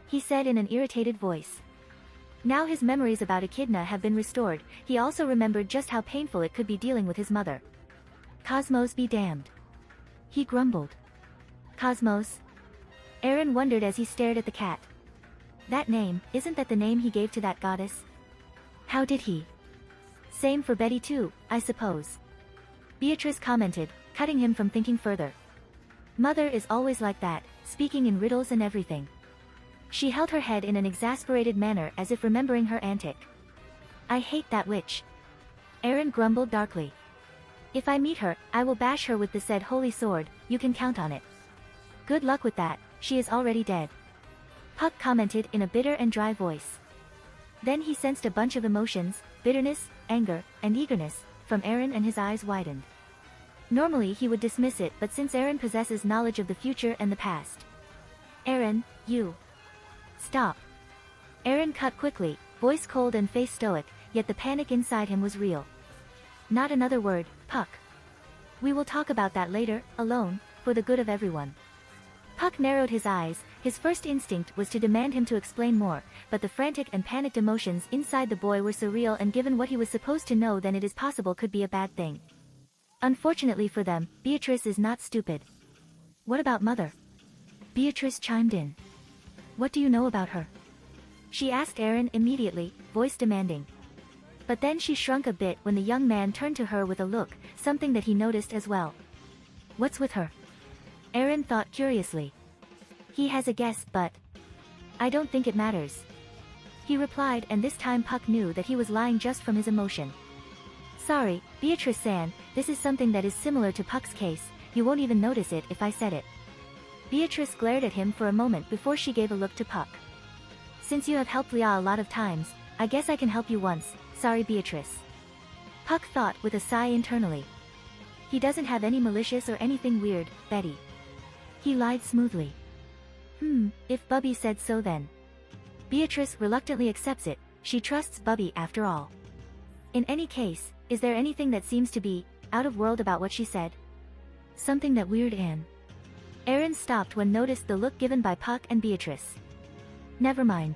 He said in an irritated voice. Now his memories about Echidna have been restored, he also remembered just how painful it could be dealing with his mother. Cosmos be damned. He grumbled. Cosmos? Aaron wondered as he stared at the cat. That name, isn't that the name he gave to that goddess? How did he? Same for Betty too, I suppose. Beatrice commented, cutting him from thinking further. Mother is always like that, speaking in riddles and everything. She held her head in an exasperated manner as if remembering her antic. I hate that witch. Aaron grumbled darkly. If I meet her, I will bash her with the said holy sword, you can count on it. Good luck with that, she is already dead. Puck commented in a bitter and dry voice. Then he sensed a bunch of emotions, bitterness, anger, and eagerness, from Aaron and his eyes widened. Normally he would dismiss it, but since Aaron possesses knowledge of the future and the past. Aaron, you. Stop. Aaron cut quickly, voice cold and face stoic, yet the panic inside him was real. Not another word, Puck. We will talk about that later, alone, for the good of everyone. Puck narrowed his eyes. His first instinct was to demand him to explain more, but the frantic and panicked emotions inside the boy were surreal, and given what he was supposed to know, then it is possible could be a bad thing. Unfortunately for them, Beatrice is not stupid. What about Mother? Beatrice chimed in. What do you know about her? She asked Aaron immediately, voice demanding. But then she shrunk a bit when the young man turned to her with a look, something that he noticed as well. What's with her? Aaron thought curiously. He has a guess, but I don't think it matters. He replied, and this time Puck knew that he was lying just from his emotion. Sorry, Beatrice-san, this is something that is similar to Puck's case, you won't even notice it if I said it. Beatrice glared at him for a moment before she gave a look to Puck. Since you have helped Lia a lot of times, I guess I can help you once, sorry Beatrice. Puck thought with a sigh internally. He doesn't have any malicious or anything weird, Betty. He lied smoothly. If Bubby said so then. Beatrice reluctantly accepts it, she trusts Bubby after all. In any case, is there anything that seems to be out of world about what she said? Something that weird Anne. Aaron stopped when noticed the look given by Puck and Beatrice. Never mind.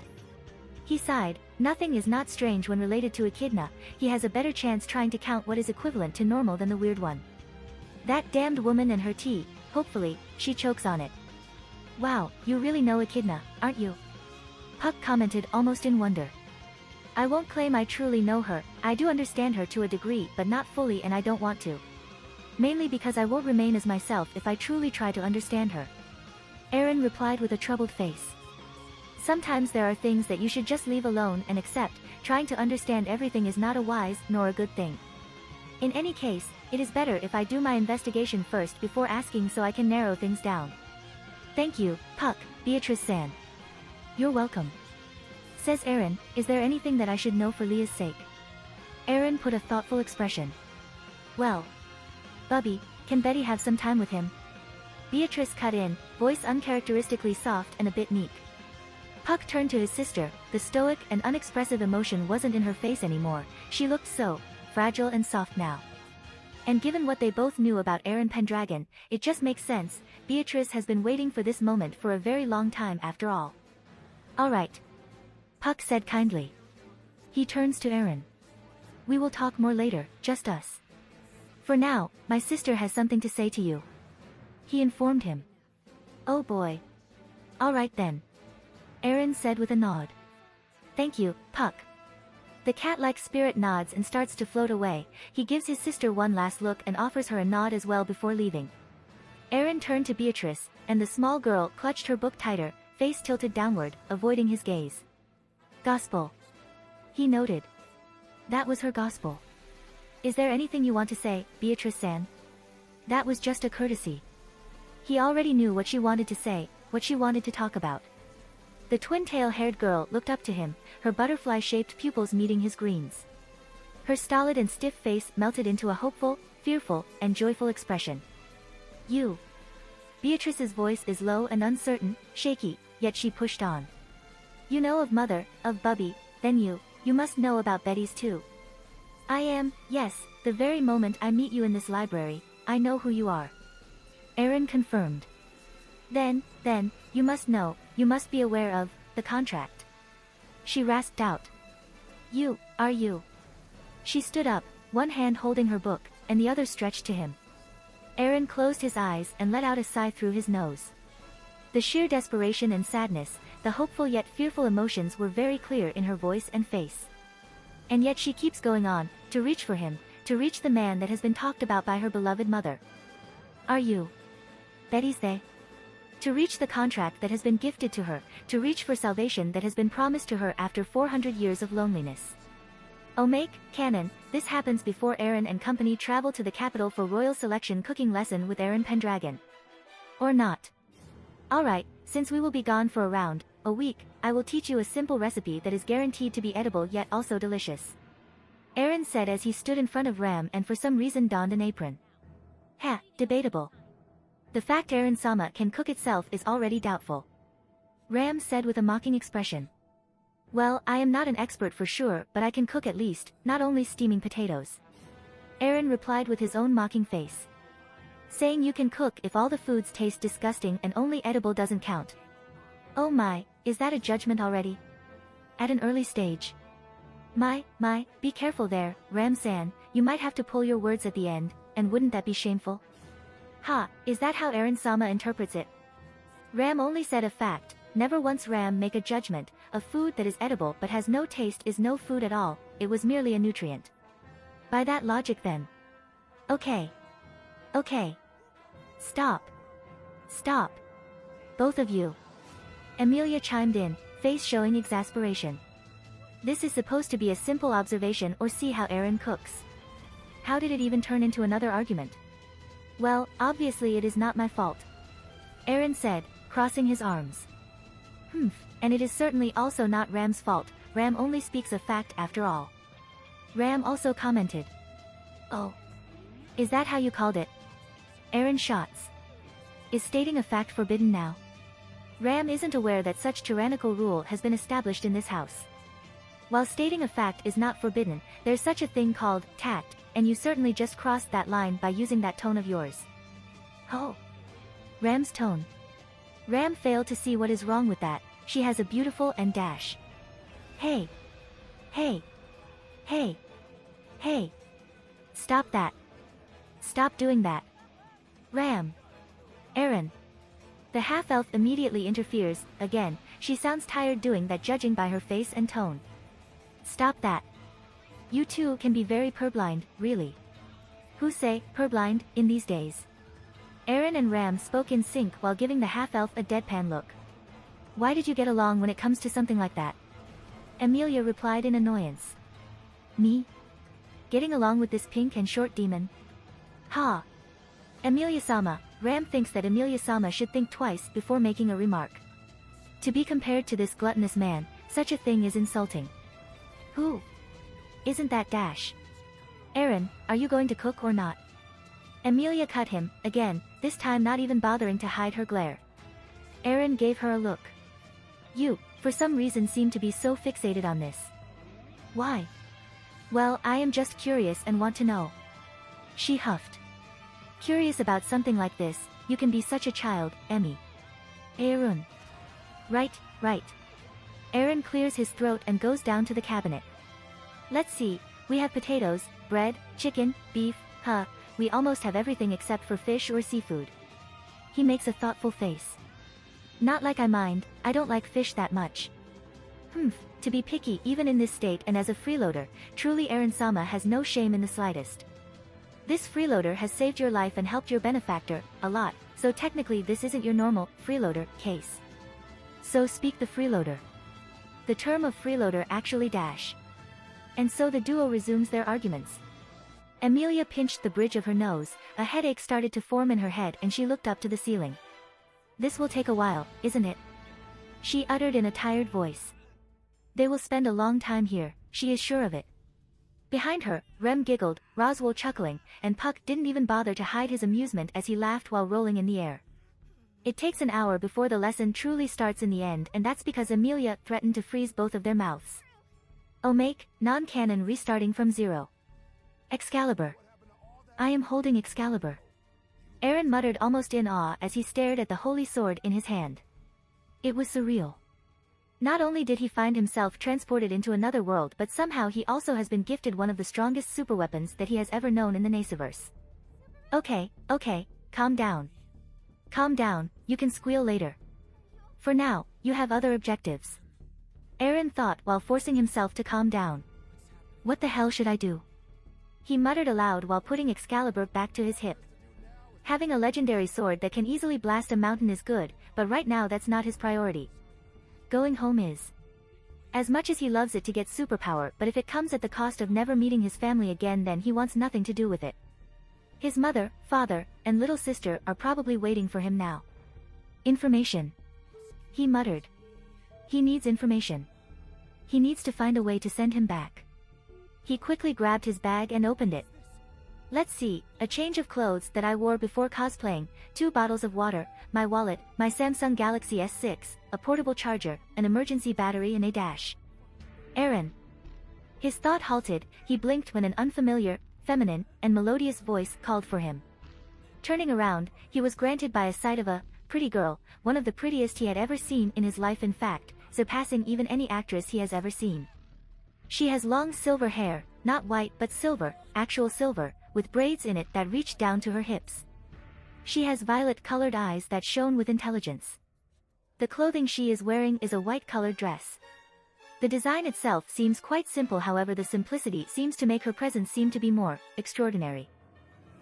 He sighed, nothing is not strange when related to Echidna, he has a better chance trying to count what is equivalent to normal than the weird one. That damned woman and her tea, hopefully, she chokes on it. Wow, you really know Echidna, aren't you? Puck commented almost in wonder. I won't claim I truly know her, I do understand her to a degree but not fully, and I don't want to. Mainly because I won't remain as myself if I truly try to understand her. Aaron replied with a troubled face. Sometimes there are things that you should just leave alone and accept, trying to understand everything is not a wise nor a good thing. In any case, it is better if I do my investigation first before asking so I can narrow things down. Thank you, Puck, Beatrice-san. You're welcome. Says Aaron, is there anything that I should know for Lia's sake? Aaron put a thoughtful expression. Well. Bubby, can Betty have some time with him? Beatrice cut in, voice uncharacteristically soft and a bit meek. Puck turned to his sister, the stoic and unexpressive emotion wasn't in her face anymore, she looked so fragile and soft now. And given what they both knew about Aaron Pendragon, it just makes sense, Beatrice has been waiting for this moment for a very long time after all. Alright. Puck said kindly. He turns to Aaron. We will talk more later, just us. For now, my sister has something to say to you. He informed him. Oh boy. Alright then. Aaron said with a nod. Thank you, Puck. The cat-like spirit nods and starts to float away, he gives his sister one last look and offers her a nod as well before leaving. Aaron turned to Beatrice, and the small girl clutched her book tighter, face tilted downward, avoiding his gaze. Gospel. He noted. That was her gospel. Is there anything you want to say, Beatrice-san? That was just a courtesy. He already knew what she wanted to say, what she wanted to talk about. The twin-tail-haired girl looked up to him, her butterfly-shaped pupils meeting his greens. Her stolid and stiff face melted into a hopeful, fearful, and joyful expression. You. Beatrice's voice is low and uncertain, shaky, yet she pushed on. You know of Mother, of Bubby, then you must know about Betty's too. I am, yes, the very moment I meet you in this library, I know who you are. Aaron confirmed. Then, you must know, you must be aware of, the contract. She rasped out. You, are you? She stood up, one hand holding her book, and the other stretched to him. Aaron closed his eyes and let out a sigh through his nose. The sheer desperation and sadness, the hopeful yet fearful emotions were very clear in her voice and face. And yet she keeps going on, to reach for him, to reach the man that has been talked about by her beloved mother. Are you? Betty's they? To reach the contract that has been gifted to her, to reach for salvation that has been promised to her after 400 years of loneliness. Make canon, this happens before Aaron and company travel to the capital for royal selection cooking lesson with Aaron Pendragon. Or not. Alright, since we will be gone for around a week, I will teach you a simple recipe that is guaranteed to be edible yet also delicious. Aaron said as he stood in front of Ram and for some reason donned an apron. Ha, debatable. The fact Eren-sama can cook itself is already doubtful. Ram said with a mocking expression. Well, I am not an expert for sure, but I can cook at least, not only steaming potatoes. Eren replied with his own mocking face. Saying you can cook if all the foods taste disgusting and only edible doesn't count. Oh my, is that a judgment already? At an early stage. My, be careful there, Ram-san, you might have to pull your words at the end, and wouldn't that be shameful? Ha, is that how Eren-sama interprets it? Ram only said a fact, never once Ram make a judgment, a food that is edible but has no taste is no food at all, it was merely a nutrient. By that logic then. Okay. Stop. Both of you. Emilia chimed in, face showing exasperation. This is supposed to be a simple observation or see how Eren cooks. How did it even turn into another argument? Well, obviously it is not my fault. Eren said, crossing his arms. And it is certainly also not Ram's fault, Ram only speaks a fact after all. Ram also commented. Oh. Is that how you called it? Eren shots. Is stating a fact forbidden now? Ram isn't aware that such tyrannical rule has been established in this house. While stating a fact is not forbidden, there's such a thing called tact, and you certainly just crossed that line by using that tone of yours. Oh. Ram's tone. Ram failed to see what is wrong with that, she has a beautiful and dash. Hey. Stop that. Stop doing that. Ram. Eren. The half-elf immediately interferes, again, she sounds tired doing that judging by her face and tone. Stop that. You two can be very purblind, really. Who say, purblind, in these days? Eren and Ram spoke in sync while giving the half-elf a deadpan look. Why did you get along when it comes to something like that? Emilia replied in annoyance. Me? Getting along with this pink and short demon? Ha! Emilia-sama, Ram thinks that Emilia-sama should think twice before making a remark. To be compared to this gluttonous man, such a thing is insulting. Who? Isn't that Dash? Eren, are you going to cook or not? Emilia cut him, again, this time not even bothering to hide her glare. Eren gave her a look. You, for some reason seem to be so fixated on this. Why? Well, I am just curious and want to know. She huffed. Curious about something like this, you can be such a child, Emmy. Eren. Right. Eren clears his throat and goes down to the cabinet. Let's see, we have potatoes, bread, chicken, beef, we almost have everything except for fish or seafood. He makes a thoughtful face. Not like I mind, I don't like fish that much. To be picky even in this state and as a freeloader, truly Eren-sama has no shame in the slightest. This freeloader has saved your life and helped your benefactor, a lot, so technically this isn't your normal, freeloader, case. So speak the freeloader. The term of freeloader actually dash. And so the duo resumes their arguments. Emilia pinched the bridge of her nose, a headache started to form in her head and she looked up to the ceiling. This will take a while, isn't it? She uttered in a tired voice. They will spend a long time here, she is sure of it. Behind her, Rem giggled, Roswaal chuckling, and Puck didn't even bother to hide his amusement as he laughed while rolling in the air. It takes an hour before the lesson truly starts in the end, and that's because Emilia threatened to freeze both of their mouths. Make, non-canon restarting from zero. Excalibur. I am holding Excalibur. Eren muttered almost in awe as he stared at the holy sword in his hand. It was surreal. Not only did he find himself transported into another world, but somehow he also has been gifted one of the strongest superweapons that he has ever known in the Naciverse. Okay, calm down. Calm down, you can squeal later. For now, you have other objectives. Eren thought while forcing himself to calm down. What the hell should I do? He muttered aloud while putting Excalibur back to his hip. Having a legendary sword that can easily blast a mountain is good, but right now that's not his priority. Going home is. As much as he loves it to get superpower, but if it comes at the cost of never meeting his family again, then he wants nothing to do with it. His mother, father, and little sister are probably waiting for him now. Information. He muttered. He needs information. He needs to find a way to send him back. He quickly grabbed his bag and opened it. Let's see, a change of clothes that I wore before cosplaying, 2 bottles of water, my wallet, my Samsung Galaxy S6, a portable charger, an emergency battery and a dash. Aaron. His thought halted, he blinked when an unfamiliar, feminine, and melodious voice called for him. Turning around, he was granted by a sight of a pretty girl, one of the prettiest he had ever seen in his life, in fact, surpassing even any actress he has ever seen. She has long silver hair, not white but silver, actual silver, with braids in it that reached down to her hips. She has violet-colored eyes that shone with intelligence. The clothing she is wearing is a white-colored dress. The design itself seems quite simple, however the simplicity seems to make her presence seem to be more extraordinary.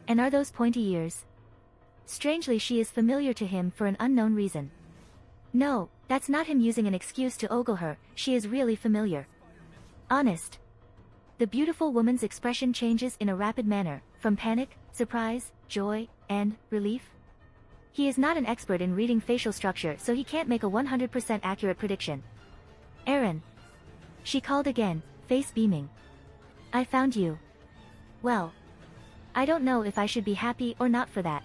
And are those pointy ears? Strangely, she is familiar to him for an unknown reason. No, that's not him using an excuse to ogle her, she is really familiar. Honest. The beautiful woman's expression changes in a rapid manner, from panic, surprise, joy, and relief. He is not an expert in reading facial structure, so he can't make a 100% accurate prediction. Aaron. She called again, face beaming. I found you. Well. I don't know if I should be happy or not for that.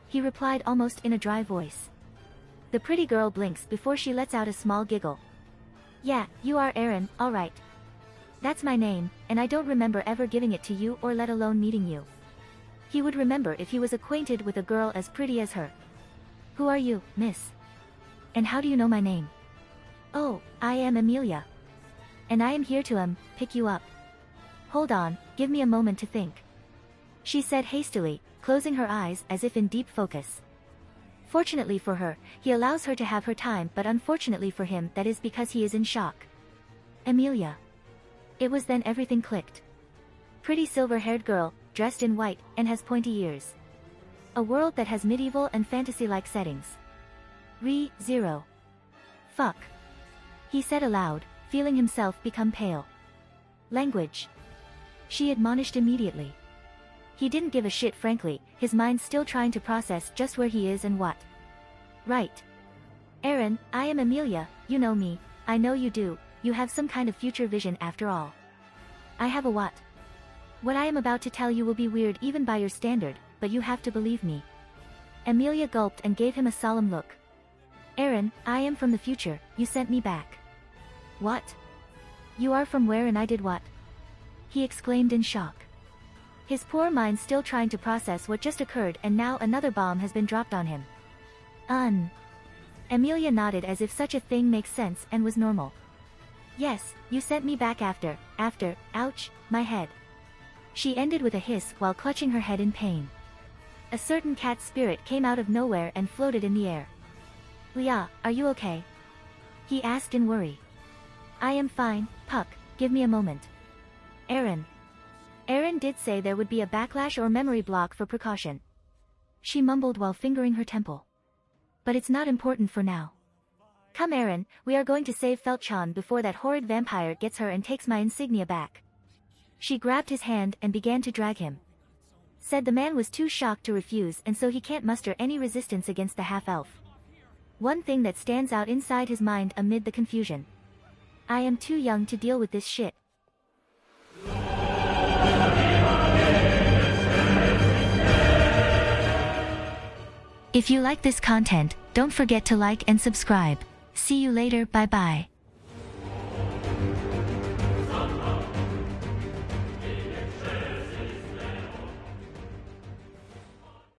He replied almost in a dry voice. The pretty girl blinks before she lets out a small giggle. Yeah, you are Aaron, alright. That's my name, and I don't remember ever giving it to you or let alone meeting you. He would remember if he was acquainted with a girl as pretty as her. Who are you, miss? And how do you know my name? Oh, I am Emilia. And I am here to pick you up. Hold on, give me a moment to think. She said hastily, closing her eyes as if in deep focus. Fortunately for her, he allows her to have her time, but unfortunately for him that is because he is in shock. Emilia. It was then everything clicked. Pretty silver-haired girl, dressed in white, and has pointy ears. A world that has medieval and fantasy-like settings. Zero. Fuck. He said aloud, feeling himself become pale. Language. She admonished immediately. He didn't give a shit, frankly, his mind still trying to process just where he is and what. Right. Aaron, I am Emilia, you know me, I know you do, you have some kind of future vision after all. I have a what? What I am about to tell you will be weird even by your standard, but you have to believe me. Emilia gulped and gave him a solemn look. Aaron, I am from the future, you sent me back. What? You are from where and I did what? He exclaimed in shock. His poor mind still trying to process what just occurred, and now another bomb has been dropped on him. Emilia nodded as if such a thing makes sense and was normal. Yes, you sent me back after, ouch, my head. She ended with a hiss while clutching her head in pain. A certain cat spirit came out of nowhere and floated in the air. Leah, are you okay? He asked in worry. I am fine, Puck, give me a moment. Aaron. Aaron did say there would be a backlash or memory block for precaution. She mumbled while fingering her temple. But it's not important for now. Come Aaron, we are going to save Felchan before that horrid vampire gets her and takes my insignia back. She grabbed his hand and began to drag him. Said the man was too shocked to refuse, and so he can't muster any resistance against the half-elf. One thing that stands out inside his mind amid the confusion. I am too young to deal with this shit. If you like this content, don't forget to like and subscribe. See you later, bye bye.